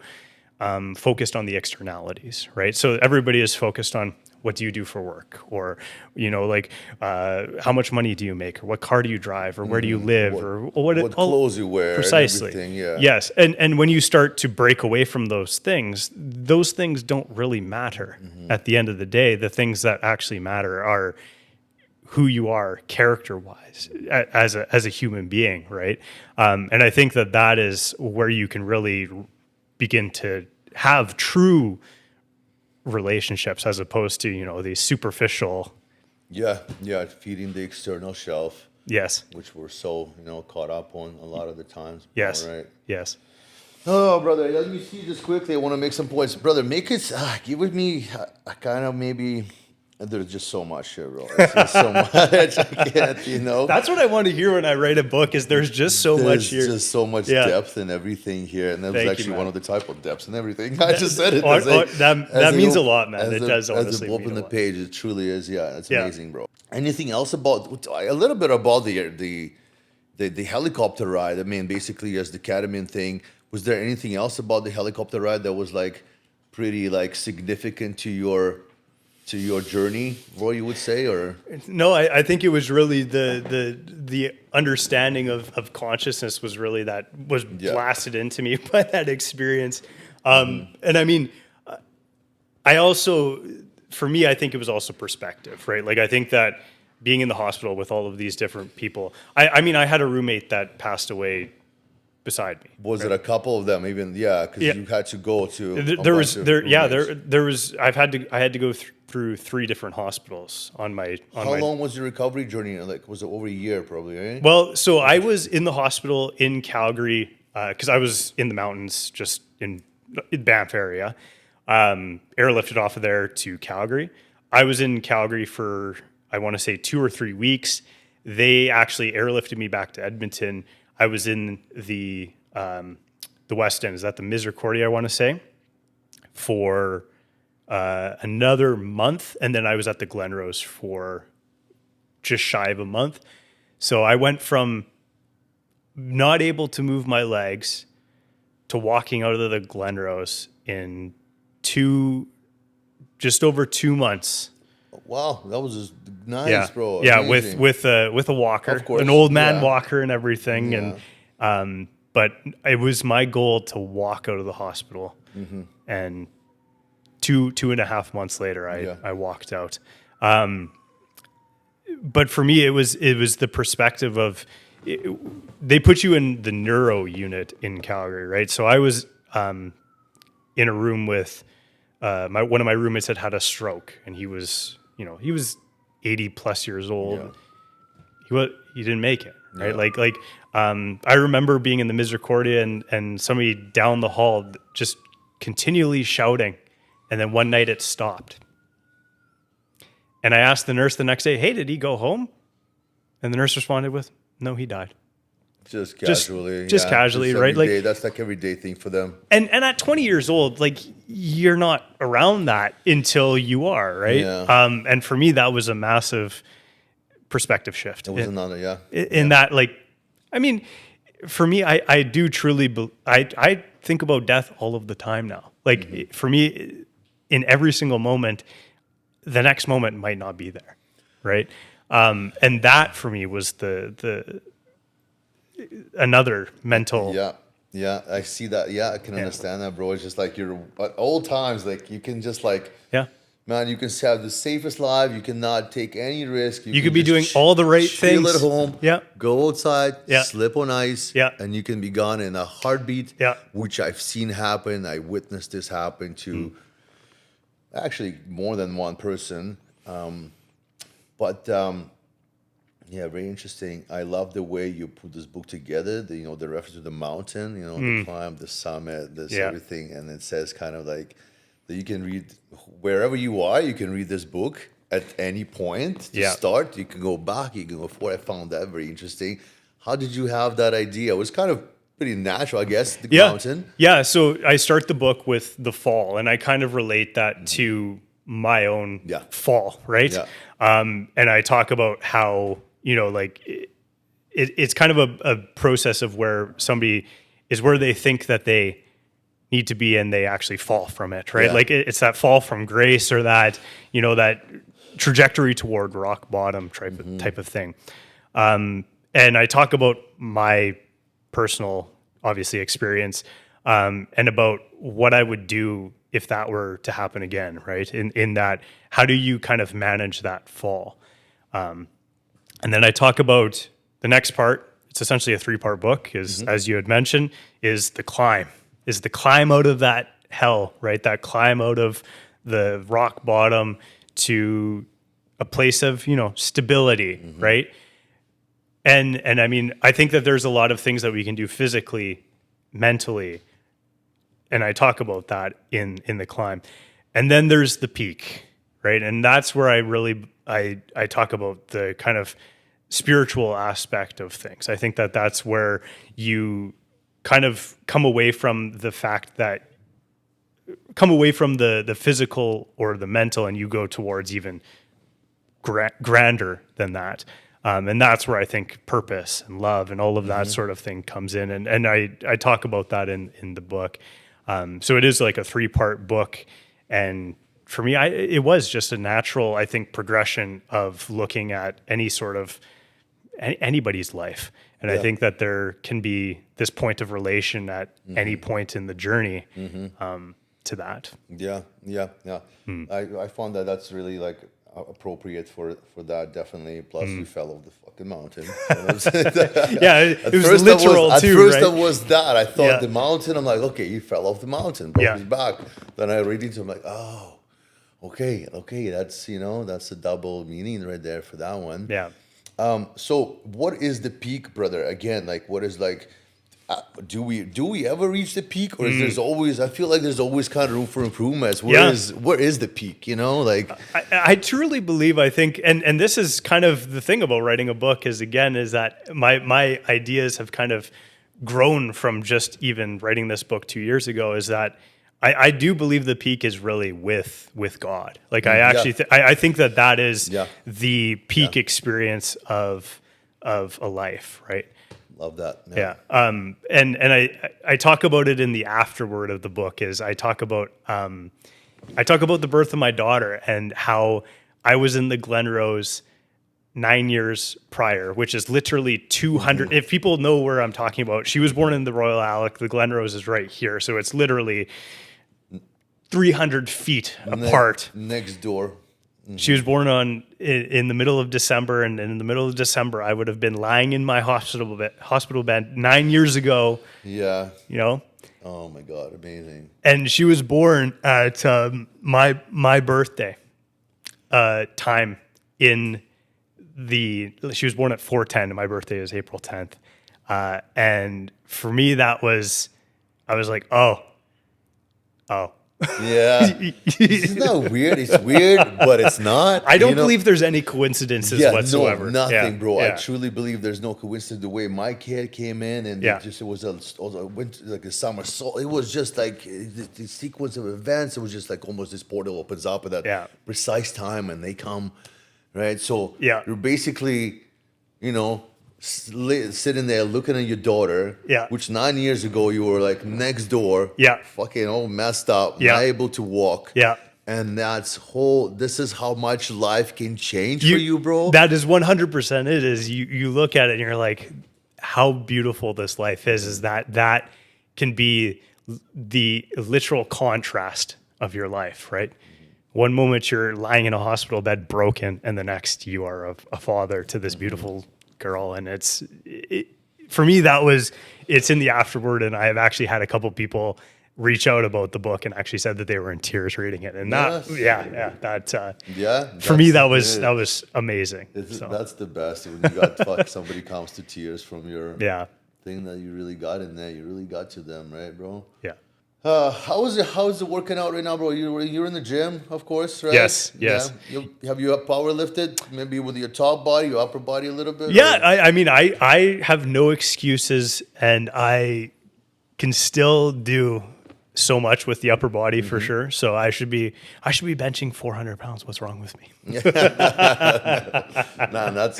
B: focused on the externalities, right? So everybody is focused on what do you do for work, or how much money do you make, or what car do you drive, or where do you live, or what
A: clothes you wear,
B: precisely.
A: And yeah.
B: Yes, and when you start to break away from those things don't really matter. At the end of the day. The things that actually matter are who you are character-wise as a human being, right? And I think that is where you can really begin to have true relationships as opposed to, these superficial
A: Yeah, feeding the external shelf,
B: Yes.
A: which we're so caught up on a lot of the times.
B: Yes.
A: All right.
B: Yes.
A: Oh, brother, let me see just quickly. I want to make some points, brother. Make it. Give with me a kind of maybe. There's just so much here, bro. It's just so much. I can't.
B: That's what I want to hear when I write a book. Is there's just so much here.
A: There's just so much
B: Yeah.
A: depth and everything here, and that was
B: Thank you,
A: actually
B: man.
A: one of the type of depths and everything. I just said it.
B: That means a lot, man. It does
A: As
B: honestly
A: you open
B: mean a
A: the
B: lot.
A: page, it truly is. Yeah, it's
B: Yeah.
A: amazing, bro. Anything else about a little bit about the helicopter ride? I mean, basically, as the ketamine thing. Was there anything else about the helicopter ride that was like pretty like significant to your journey, Roy, you would say, or
B: No, I think it was really the understanding of consciousness was really that was blasted into me by that experience. And I mean, I also, for me, I think it was also perspective, right? Like I think that being in the hospital with all of these different people, I mean, I had a roommate that passed away beside me.
A: was it a couple of them even? Yeah, because you had to go to.
B: There was I had to go through 3 different hospitals on my.
A: How long was your recovery journey? Like, was it over a year, probably? Right?
B: Well, so I was in the hospital in Calgary because I was in the mountains, just in Banff area. Airlifted off of there to Calgary. I was in Calgary for I want to say 2 or 3 weeks. They actually airlifted me back to Edmonton. I was in the West End. Is that the Misericordia, I want to say, for another month. And then I was at the Glenrose for just shy of a month. So I went from not able to move my legs to walking out of the Glenrose in just over 2 months.
A: Wow, that was just nice,
B: Yeah,
A: bro.
B: yeah,
A: Amazing.
B: with a walker,
A: Of course,
B: an old man
A: yeah.
B: walker and everything, and but it was my goal to walk out of the hospital, and 2.5 months later, I walked out. But for me, it was the perspective of they put you in the neuro unit in Calgary, right? So I was in a room with one of my roommates had a stroke, and he was 80 plus years old.
A: Yeah.
B: He didn't make it, right? I remember being in the Misericordia and somebody down the hall just continually shouting, and then one night it stopped. And I asked the nurse the next day, "Hey, did he go home?" And the nurse responded with, "No, he died."
A: Just casually.
B: Just casually, right?
A: Like that's like everyday thing for them.
B: And at 20 years old, like you're not around that until you are, right?
A: Yeah.
B: And for me, that was a massive perspective shift.
A: It was another,
B: That, like, I mean, for me, I do truly, I think about death all of the time now. Like for me, in every single moment, the next moment might not be there, right? And that for me was the another mental.
A: Yeah, I see that. Yeah, I can understand that, bro. It's just like you're at all times, like you can just like, man, you can have the safest life. You cannot take any risk.
B: You could be doing all the right
A: chill
B: things.
A: at home.
B: Yeah.
A: Go outside.
B: Yeah.
A: Slip on ice.
B: Yeah.
A: And you can be gone in a heartbeat.
B: Yeah.
A: Which I've seen happen. I witnessed this happen to actually more than one person. Yeah, very interesting. I love the way you put this book together. The reference to the mountain, the climb, the summit, everything, and it says kind of like that you can read wherever you are. You can read this book at any point to start. You can go back. You can go forward. I found that very interesting. How did you have that idea? It was kind of pretty natural, I guess. The mountain.
B: Yeah. So I start the book with the fall, and I kind of relate that to my own fall, right?
A: Yeah.
B: And I talk about how. It's kind of a process of where somebody is where they think that they need to be and they actually fall from it, right?
A: Yeah.
B: Like it's that fall from grace or that, that trajectory toward rock bottom type of thing. And I talk about my personal, obviously, experience and about what I would do if that were to happen again, right? In that, how do you kind of manage that fall? And then I talk about the next part. It's essentially a 3-part book, as you had mentioned, is the climb out of that hell, right? That climb out of the rock bottom to a place of, stability, right? And I mean, I think that there's a lot of things that we can do physically, mentally, and I talk about that in the climb. And then there's the peak, right? And that's where I talk about the kind of spiritual aspect of things. I think that that's where you kind of come away from the physical or the mental, and you go towards even grander than that. And that's where I think purpose and love and all of that sort of thing comes in. And I talk about that in the book. So it is like a 3-part book. And for me, it was just a natural, I think, progression of looking at any sort of anybody's life. And I think that there can be this point of relation at any point in the journey to that.
A: Yeah. I found that that's really like appropriate for that, definitely. Plus, we fell off the fucking mountain.
B: It was literal
A: at
B: too.
A: First,
B: right?
A: that was that. I thought the mountain. I'm like, okay, you fell off the mountain, broke his back. Then I read it, I'm like, oh, okay, that's that's a double meaning right there for that one.
B: Yeah.
A: So what is the peak, brother? Again, like what is like? Do we ever reach the peak, or is there's always? I feel like there's always kind of room for improvements. Where is the peak? Like
B: I truly believe. I think, and this is kind of the thing about writing a book is that my ideas have kind of grown from just even writing this book 2 years ago. Is that I do believe the peak is really with God. Like I actually I think that is the peak experience of a life, right?
A: Love that.
B: Yeah. And I talk about it in the afterword of the book. Is I talk about the birth of my daughter and how I was in the Glenrose 9 years prior, which is literally 200. If people know where I'm talking about, she was born in the Royal Alec. The Glenrose is right here, so it's literally 300 feet apart.
A: Next door.
B: She was born in the middle of December, and in the middle of December, I would have been lying in my hospital bed 9 years ago.
A: Yeah.
B: Oh
A: my God, amazing.
B: And she was born at my birthday time she was born at 4:10, and my birthday is April 10th. And for me, I was like, oh.
A: Yeah. Isn't that weird? It's weird, but it's not.
B: I don't believe there's any coincidences whatsoever.
A: No, nothing, bro. I truly believe there's no coincidence. The way my kid came in, and it was a winter, like a summer. So it was just like the sequence of events. It was just like almost this portal opens up at that precise time, and they come, right? So you're basically, sitting there looking at your daughter, which 9 years ago you were like next door, fucking all messed up, not able to walk, and this is how much life can change for you, bro.
B: That is 100% it. Is you look at it and you're like, how beautiful this life is that can be the literal contrast of your life, right? One moment you're lying in a hospital bed broken, and the next you are a father to this beautiful girl. And for me, it's in the afterword, and I have actually had a couple people reach out about the book and actually said that they were in tears reading it. And for me, that was amazing.
A: That's the best when you got somebody comes to tears from your thing that you really got in there. You really got to them, right, bro?
B: Yeah.
A: How's it working out right now, bro? You're in the gym, of course, right?
B: Yes.
A: Have you power lifted? Maybe with your top body, your upper body a little bit?
B: Yeah, I have no excuses, and I can still do so much with the upper body for sure. So I should be benching 400 pounds. What's wrong with me?
A: That's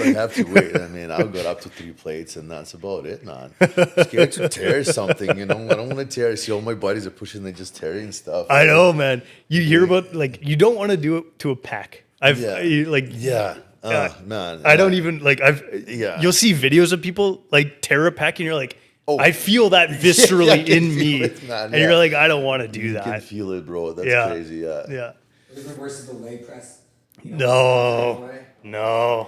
A: I have to wait. I mean, I'll go up to 3 plates, and that's about it, man. Scared to tear something, I don't want to tear. See, all my buddies are pushing, they just tearing stuff.
B: I know, man. You hear about you don't want to do it to a pec.
A: Man.
B: I don't even you'll see videos of people tear a pec, and you're like, I feel that viscerally in me. And you're like, I don't want to do that.
A: You can feel it, bro. That's crazy,
C: Yeah. Is it versus the leg press?
B: No.
A: You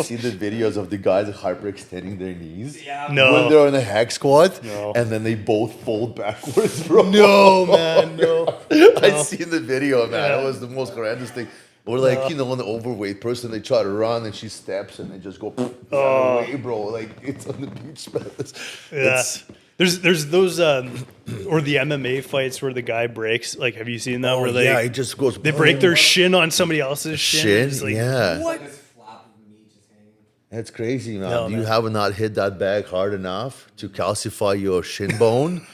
A: see the videos of the guys hyperextending their knees?
B: Yeah. No.
A: When they're on a hack squat?
B: No.
A: And then they both fold backwards, bro.
B: No, man, no.
A: I seen the video, man. It was the most horrendous thing. Or like, you know, an overweight person, they try to run and she steps and they just go away, bro. Like it's on the beach, man. It's
B: There's those or the MMA fights where the guy breaks. Like, have you seen that? Where they
A: he just goes.
B: they break their shin on somebody else's shin. It's like, what?
A: That's crazy, man.
B: No,
A: You
B: man.
A: have not hit that bag hard enough to calcify your shin bone.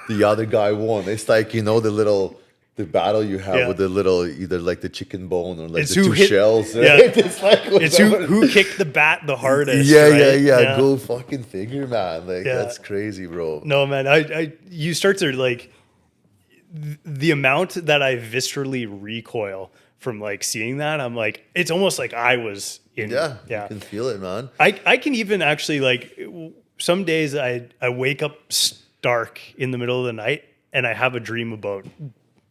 A: The other guy won. It's like, you know, the battle you have with the little, either like the chicken bone or like
B: It's
A: the
B: who
A: two
B: hit-
A: shells.
B: yeah.
A: Right? It's like
B: It's who kicked the bat the hardest.
A: Yeah,
B: right?
A: yeah. Go fucking figure, man. Like
B: Yeah.
A: that's crazy, bro.
B: No, man. You start to like the amount that I viscerally recoil from like seeing that. I'm like, it's almost like I was in.
A: Yeah,
B: Yeah.
A: you can feel it, man.
B: I can even actually like some days I wake up stark in the middle of the night and I have a dream about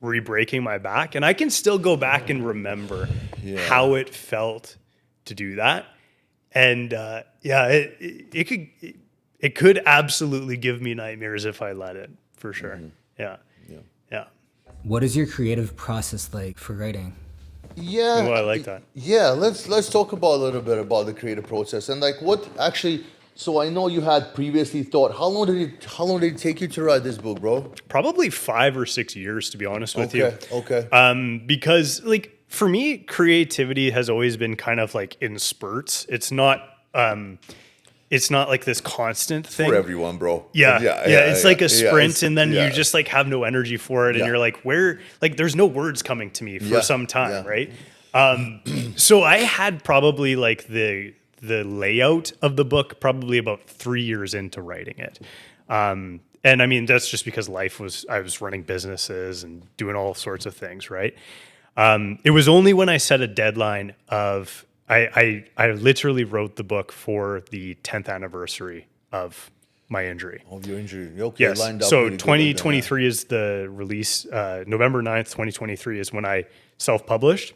B: re-breaking my back, and I can still go back and remember how it felt to do that. And it could absolutely give me nightmares if I let it, for sure. Yeah.
C: What is your creative process like for writing?
A: Yeah.
B: Oh, I like that.
A: Yeah, let's talk about a little bit about the creative process and like what actually. So I know you had previously thought. How long did it take you to write this book, bro?
B: Probably 5 or 6 years, to be honest with you.
A: Okay.
B: Because like for me, creativity has always been kind of like in spurts. It's not like this constant thing.
A: For everyone, bro.
B: Yeah. It's like a sprint, and then
A: yeah.
B: you just like have no energy for it, and you're like, there's no words coming to me for some time, right? So I had probably like the layout of the book probably about 3 years into writing it. And I mean, that's just because I was running businesses and doing all sorts of things, right? It was only when I set a deadline of, I literally wrote the book for the 10th anniversary of my injury.
A: Of your injury. Okay,
B: Yes.
A: lined up
B: So
A: pretty good with that.
B: 2023 is the release. November 9th, 2023 is when I self-published.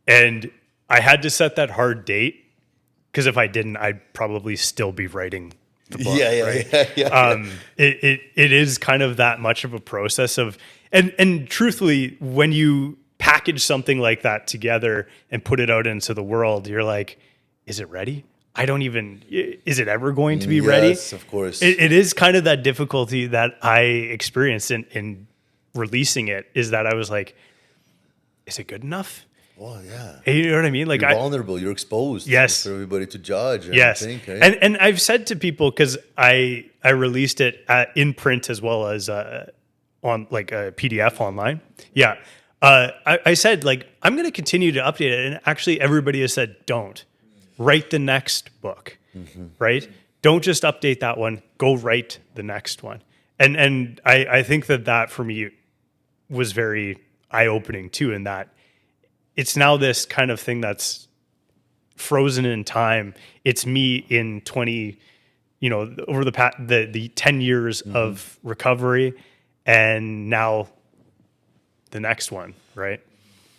B: And I had to set that hard date because if I didn't, I'd probably still be writing the book.
A: Yeah.
B: It is kind of that much of a process of, and truthfully, when you package something like that together and put it out into the world, you're like, is it ready? Is it ever going to be ready?
A: Yes, of course.
B: It is kind of that difficulty that I experienced in releasing it, is that I was like, is it good enough?
A: Oh yeah.
B: You know what I mean? Like
A: You're vulnerable. You're exposed.
B: Yes.
A: For everybody to judge. And
B: Yes.
A: think, right?
B: And I've said to people, because I released it in print as well as on like a PDF online. Yeah. I said, like, I'm going to continue to update it. And actually everybody has said, don't. Write the next book, right? Don't just update that one. Go write the next one. And I think that for me was very eye-opening too, in that it's now this kind of thing that's frozen in time. It's me in 20, over the 10 years of recovery, and now the next one, right?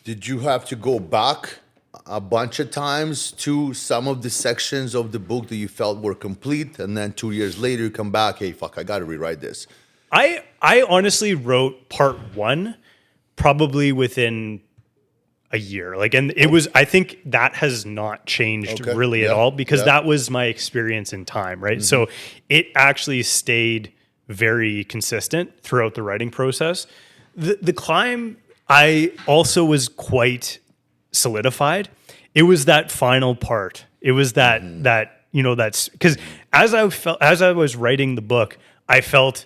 A: Did you have to go back a bunch of times to some of the sections of the book that you felt were complete, and then 2 years later you come back, hey, fuck, I got to rewrite this?
B: I honestly wrote part 1 probably within a year. And it was, I think that has not changed really at all, because that was my experience in time, right? So it actually stayed very consistent throughout the writing process. The climb, I also was quite solidified. It was that final part. It was that's because as I was writing the book, I felt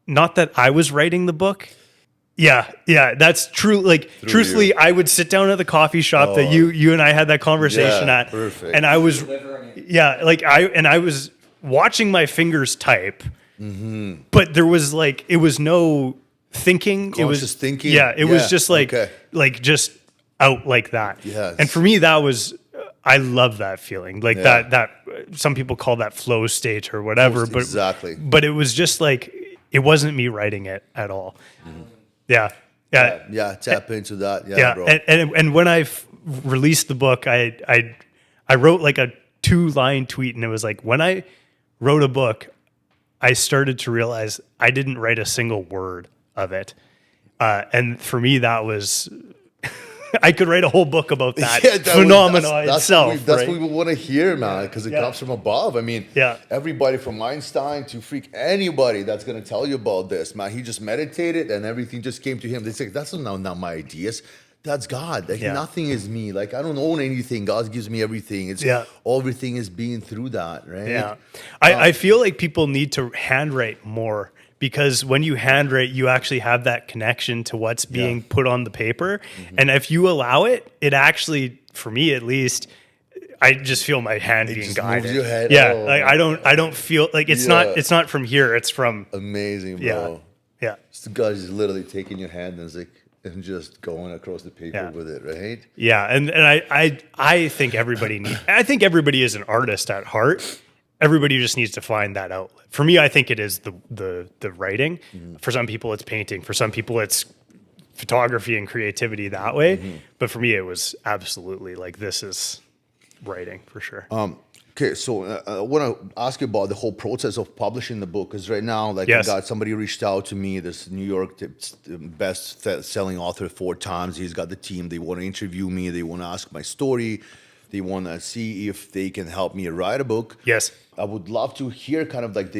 B: not that I was writing the book. Yeah, that's true. Like, truthfully,
A: you.
B: I would sit down at the coffee shop that you and I had that conversation at,
A: perfect.
B: and I was, I was watching my fingers type, but there was it was no thinking. It was
A: Conscious thinking?
B: It was
A: Yeah,
B: just just out like that.
A: Yes.
B: And for me, that was, I love that feeling. That some people call that flow state or whatever, but
A: exactly.
B: But it was just it wasn't me writing it at all. Yeah.
A: Tap into that. Yeah, bro.
B: And when I released the book, I wrote like a 2-line tweet, and it was like, when I wrote a book, I started to realize I didn't write a single word of it. And for me, that was I could write a whole book about that
A: Yeah,
B: phenomenon
A: that's
B: itself.
A: That's
B: right?
A: what we want to hear, man, because it comes from above. I mean, everybody from Einstein to anybody that's going to tell you about this, man. He just meditated and everything just came to him. They say, that's not my ideas. That's God. Like, nothing is me. Like, I don't own anything. God gives me everything. It's everything is being through that, right?
B: Yeah. I feel like people need to handwrite more, because when you handwrite, you actually have that connection to what's being put on the paper. And if you allow it, it actually, for me at least, I just feel my hand being
A: just
B: guided.
A: moves your head.
B: Yeah.
A: Oh,
B: like I don't feel like it's not from here. It's from
A: amazing, bro.
B: Yeah.
A: So God is literally taking your hand and just going across the paper with it, right?
B: Yeah, and I think I think everybody is an artist at heart. Everybody just needs to find that outlet. For me, I think it is the writing. For some people, it's painting. For some people, it's photography and creativity that way. But for me, it was absolutely like, this is writing for sure.
A: Okay, so I want to ask you about the whole process of publishing the book, because right now, like, I got somebody reached out to me, this New York best-selling author 4 times. He's got the team. They want to interview me. They want to ask my story. They want to see if they can help me write a book.
B: Yes.
A: I would love to hear kind of like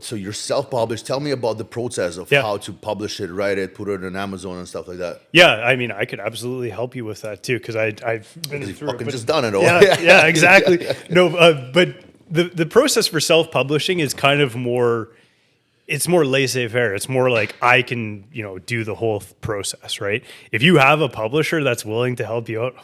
A: so you're self-published. Tell me about the process of how to publish it, write it, put it on Amazon and stuff like that.
B: Yeah, I mean, I could absolutely help you with that too, because I've been through it.
A: Just done it all.
B: Yeah, exactly. No, but the process for self-publishing is kind of more. It's more laissez-faire. It's more like I can, do the whole process, right? If you have a publisher that's willing to help you out,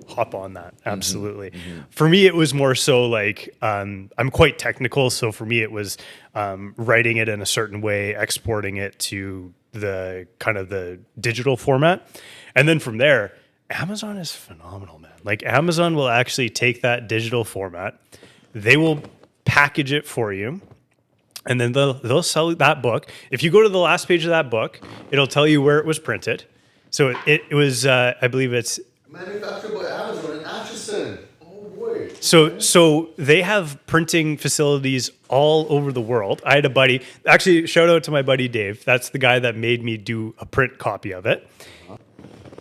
B: hop on that. Absolutely. For me, it was more so like, I'm quite technical. So for me, it was writing it in a certain way, exporting it to the kind of the digital format. And then from there, Amazon is phenomenal, man. Like, Amazon will actually take that digital format. They will package it for you. And then they'll sell that book. If you go to the last page of that book, it'll tell you where it was printed. So it was, I believe it's
A: manufactured by Amazon in Atchison. Oh boy.
B: So they have printing facilities all over the world. I had a buddy, actually, shout out to my buddy Dave. That's the guy that made me do a print copy of it.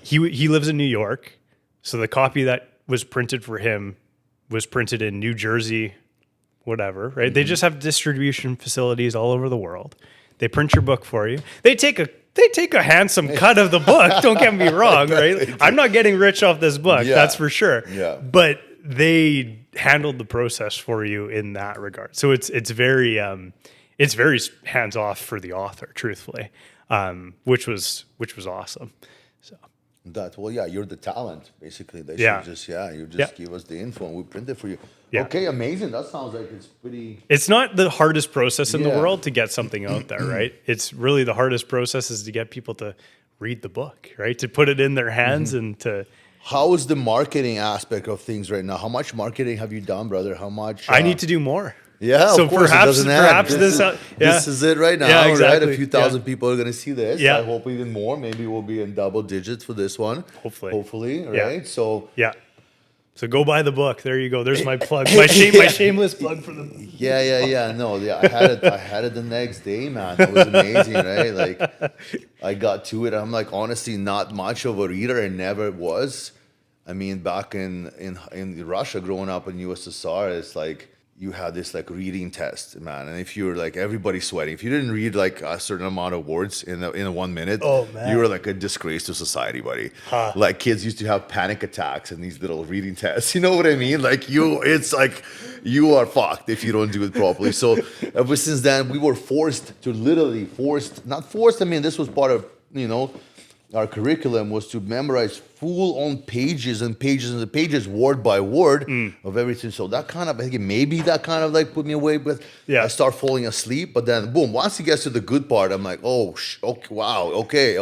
B: He lives in New York, so the copy that was printed for him was printed in New Jersey, whatever, right? They just have distribution facilities all over the world. They print your book for you. They take a handsome cut of the book. Don't get me wrong, right? I'm not getting rich off this book, that's for sure.
A: Yeah.
B: But they handled the process for you in that regard. So it's very hands off for the author, truthfully, which was awesome. So
A: you're the talent, basically. They should just give us the info and we print it for you. Yeah. Okay, amazing. That sounds like it's pretty.
B: It's not the hardest process in the world to get something out there, right? It's really the hardest process is to get people to read the book, right? To put it in their hands and to.
A: How is the marketing aspect of things right now? How much marketing have you done, brother? How much?
B: I need to do more.
A: Yeah,
B: so
A: of course,
B: perhaps
A: this is it right now,
B: exactly.
A: right? A few thousand people are going to see this.
B: Yeah.
A: I hope even more. Maybe we'll be in double digits for this one. Hopefully, right? So
B: So go buy the book. There you go. There's my plug. My shameless plug for the.
A: I had it the next day, man. It was amazing, right? Like, I got to it. I'm like, honestly, not much of a reader. I never was. I mean, back in Russia, growing up in USSR, it's like you had this like reading test, man. And if you were like, everybody's sweating. If you didn't read like a certain amount of words in a 1 minute, you were like a disgrace to society, buddy. Like, kids used to have panic attacks in these little reading tests. You know what I mean? Like, it's like you are fucked if you don't do it properly. So ever since then, we were not forced. I mean, this was part of, our curriculum was to memorize full-on pages and pages and pages, word by word, of everything. So that kind of, I think maybe that kind of like put me away. But I start falling asleep. But then, boom, once it gets to the good part, I'm like, okay.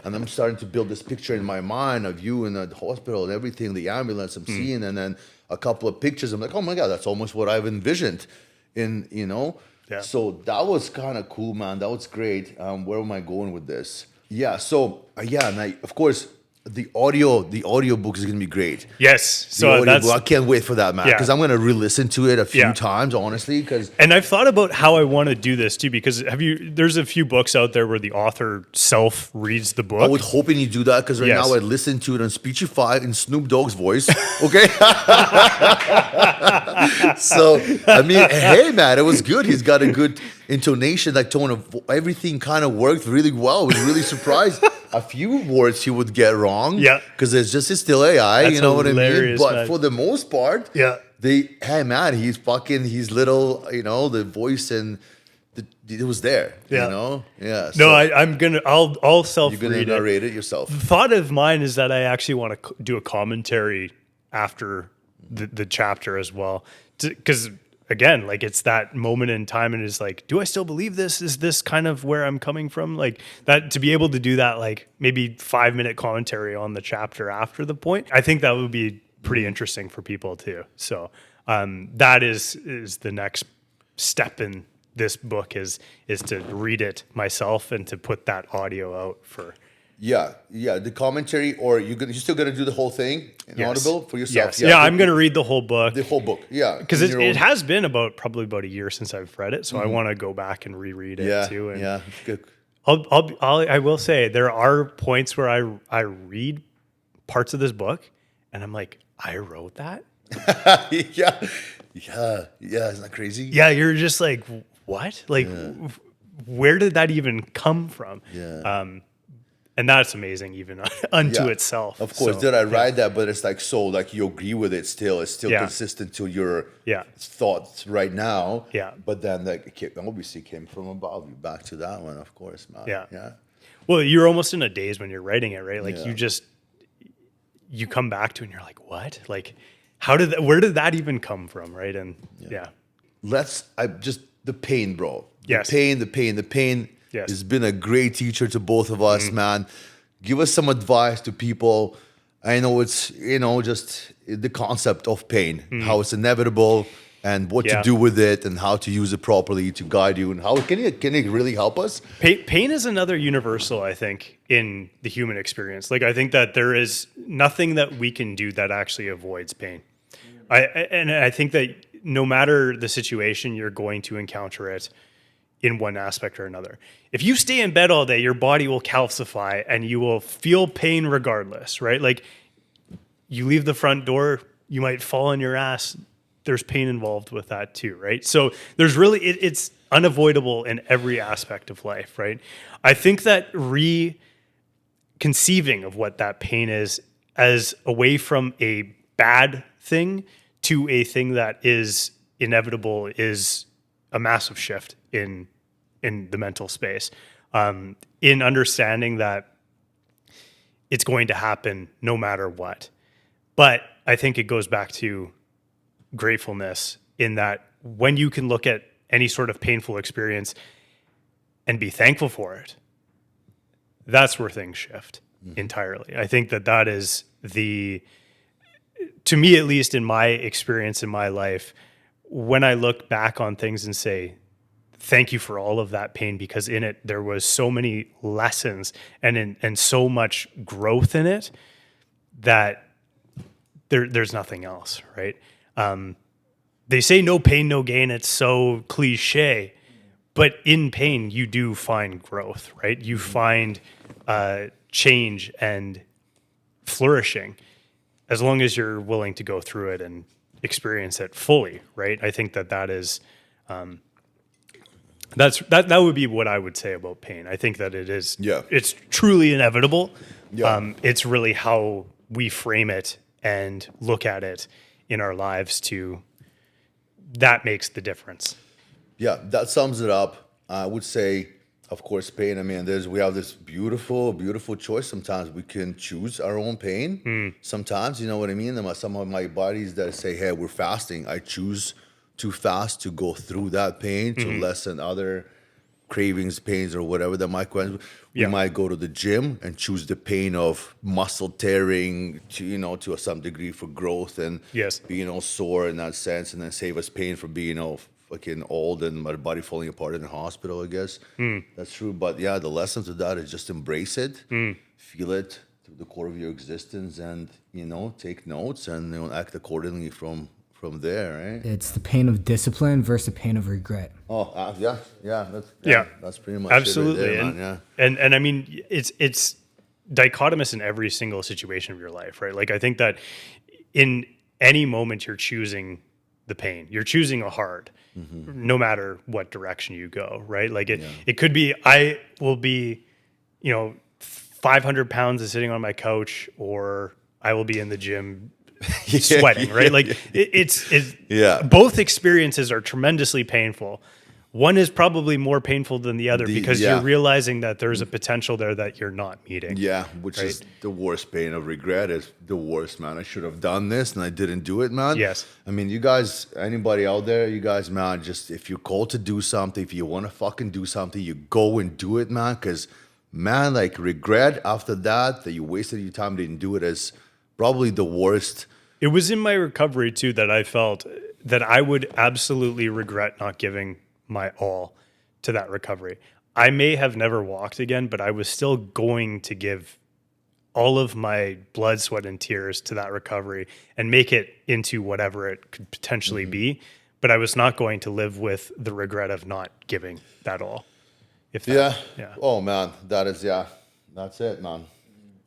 A: And I'm starting to build this picture in my mind of you in the hospital and everything, the ambulance I'm seeing, and then a couple of pictures. I'm like, oh my God, that's almost what I've envisioned
B: Yeah.
A: So that was kind of cool, man. That was great. Where am I going with this? Yeah, so, and of course, the audio book is gonna be great.
B: Yes.
A: The
B: So
A: audio
B: that's,
A: book, I can't wait for that, man.
B: Yeah.
A: Because I'm gonna re-listen to it a few
B: Yeah.
A: times, honestly. Because
B: and I've thought about how I want to do this too, because there's a few books out there where the author self reads the book.
A: I was hoping you do that. Because right
B: Yes.
A: now I listen to it on Speechify in Snoop Dogg's voice. Okay. So I mean, hey, man, it was good. He's got a good intonation, like tone of everything. Kind of worked really well. I was really surprised. A few words he would get wrong.
B: Yeah.
A: Because it's still AI.
B: That's
A: you know what I mean?
B: hilarious,
A: But
B: man.
A: for the most part,
B: Yeah.
A: hey, man, he's little, the voice and it was there.
B: Yeah.
A: You know. Yeah.
B: No, I'll self
A: you're gonna
B: read it.
A: narrate it yourself.
B: Thought of mine is that I actually want to do a commentary after the chapter as well, because again, like it's that moment in time, and it's like, do I still believe this? Is this kind of where I'm coming from? Like that, to be able to do that, like maybe 5-minute commentary on the chapter after the point, I think that would be pretty interesting for people too. So that is the next step in this book is to read it myself and to put that audio out for.
A: Yeah, the commentary, or you're still gonna do the whole thing in
B: Yes.
A: Audible for yourself.
B: Yes. Yeah, I'm going to read the whole book.
A: the whole book. Yeah,
B: Because
A: in your
B: it
A: own-
B: has been probably about a year since I've read it, so I want to go back and reread it
A: yeah,
B: too. And
A: yeah, good.
B: I will say there are points where I read parts of this book, and I'm like, I wrote that.
A: yeah. Isn't that crazy?
B: Yeah, you're just like, what? Like, where did that even come from?
A: Yeah.
B: And that's amazing, even unto
A: Yeah.
B: itself.
A: Of course,
B: So,
A: did I write that? But it's like you agree with it still. It's still
B: Yeah.
A: consistent to your
B: Yeah.
A: thoughts right now.
B: Yeah.
A: But then that obviously came from above. You back to that one, of course, man.
B: Yeah.
A: Yeah.
B: Well, you're almost in a daze when you're writing it, right? Like
A: Yeah.
B: you come back to it and you're like, what? Like, where did that even come from, right? And yeah.
A: The pain, bro.
B: Yes.
A: The pain.
B: Yes.
A: Has been a great teacher to both of us, man. Give us some advice to people. I know it's, just the concept of pain, how it's inevitable and what
B: Yeah.
A: to do with it and how to use it properly to guide you and how can it really help us?
B: Pain is another universal, I think, in the human experience. Like, I think that there is nothing that we can do that actually avoids pain. I think that no matter the situation, you're going to encounter it in one aspect or another. If you stay in bed all day, your body will calcify and you will feel pain regardless, right? Like, you leave the front door, you might fall on your ass. There's pain involved with that too, right? So there's really, it's unavoidable in every aspect of life, right? I think that conceiving of what that pain is as away from a bad thing to a thing that is inevitable is a massive shift in the mental space, in understanding that it's going to happen no matter what. But I think it goes back to gratefulness in that when you can look at any sort of painful experience and be thankful for it, that's where things shift entirely. I think that is to me, at least in my experience in my life, when I look back on things and say, thank you for all of that pain, because in it, there was so many lessons and so much growth in it that there's nothing else, right? They say no pain, no gain. It's so cliche, but in pain, you do find growth, right? You find change and flourishing as long as you're willing to go through it and experience it fully, right? I think that is, that would be what I would say about pain. I think that it is, it's truly inevitable.
A: Yeah.
B: It's really how we frame it and look at it in our lives that makes the difference.
A: Yeah, that sums it up. I would say, of course, pain. I mean, we have this beautiful, beautiful choice. Sometimes we can choose our own pain. Sometimes, you know what I mean? Some of my buddies that say, hey, we're fasting. I choose to fast to go through that pain, to lessen other cravings, pains, or whatever that might go. We might go to the gym and choose the pain of muscle tearing to some degree for growth and being all sore in that sense, and then save us pain from being all fucking old and my body falling apart in the hospital, I guess. That's true. But yeah, the lesson to that is just embrace it, feel it, to the core of your existence, and take notes and act accordingly from there, right?
C: It's the pain of discipline versus the pain of regret.
A: Oh, that's pretty much
B: absolutely.
A: it right there, man.
B: And I mean, it's dichotomous in every single situation of your life, right? Like I think that in any moment you're choosing the pain, you're choosing a hard, no matter what direction you go, right? Like it could be, I will be, 500 pounds is sitting on my couch, or I will be in the gym sweating, right? Like it's both experiences are tremendously painful. One is probably more painful than the other because you're realizing that there's a potential there that you're not meeting.
A: Yeah, which is the worst pain of regret. Is the worst, man. I should have done this and I didn't do it, man.
B: Yes.
A: I mean, you guys, anybody out there, you guys, man, just if you're called to do something, if you want to fucking do something, you go and do it, man. Because, man, like regret after that you wasted your time, didn't do it, is probably the worst.
B: It was in my recovery too that I felt that I would absolutely regret not giving my all to that recovery. I may have never walked again, but I was still going to give all of my blood, sweat, and tears to that recovery and make it into whatever it could potentially be. But I was not going to live with the regret of not giving that all. Yeah.
A: Oh, man, that's it, man.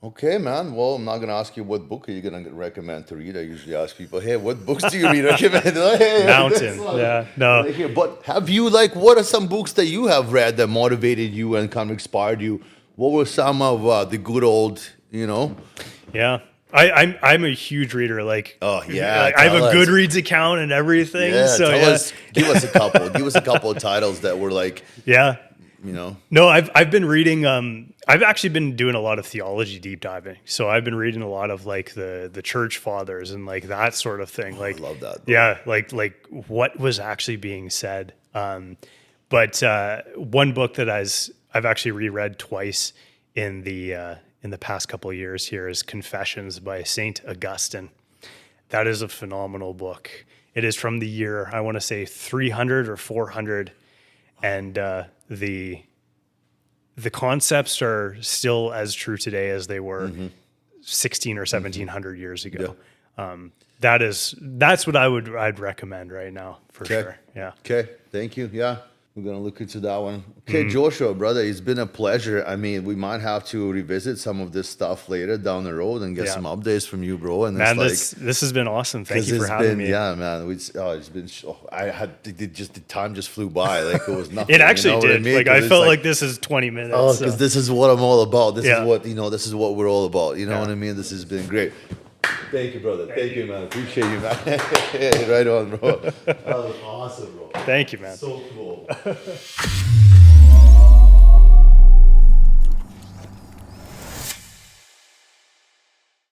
A: Okay, man. Well, I'm not going to ask you what book are you going to recommend to read. I usually ask people, hey, what books do you read?
B: Mountain. Yeah. No.
A: But have you, what are some books that you have read that motivated you and kind of inspired you? What were some of the good old,
B: Yeah. I'm a huge reader.
A: Oh, yeah.
B: I have a Goodreads account and everything.
A: Yeah,
B: so
A: give us a couple. Give us a couple of titles that were
B: No, I've been reading. I've actually been doing a lot of theology deep diving. So I've been reading a lot of the church fathers and that sort of thing.
A: I love that.
B: Yeah, like what was actually being said. But one book that I've actually reread twice in the past couple of years here is Confessions by Saint Augustine. That is a phenomenal book. It is from the year, I want to say 300 or 400. And the concepts are still as true today as they were 16 or 1700 years ago. That's what I'd recommend right now for sure. Yeah.
A: Okay. Thank you. Yeah. We're going to look into that one. Okay, Joshua, brother, it's been a pleasure. I mean, we might have to revisit some of this stuff later down the road and get some updates from you, bro. And
B: man, this has been awesome. Thank you for having me.
A: Yeah, man. It's been. The time just flew by. It was nothing.
B: It actually did. I mean? I felt like this is 20 minutes.
A: Oh, because this is what I'm all about. This is what This is what we're all about. You know what I mean? This has been great. Thank you, brother. Thank you, man. Appreciate you, man. Right on, bro. That was awesome, bro.
B: Thank you, man.
A: So cool.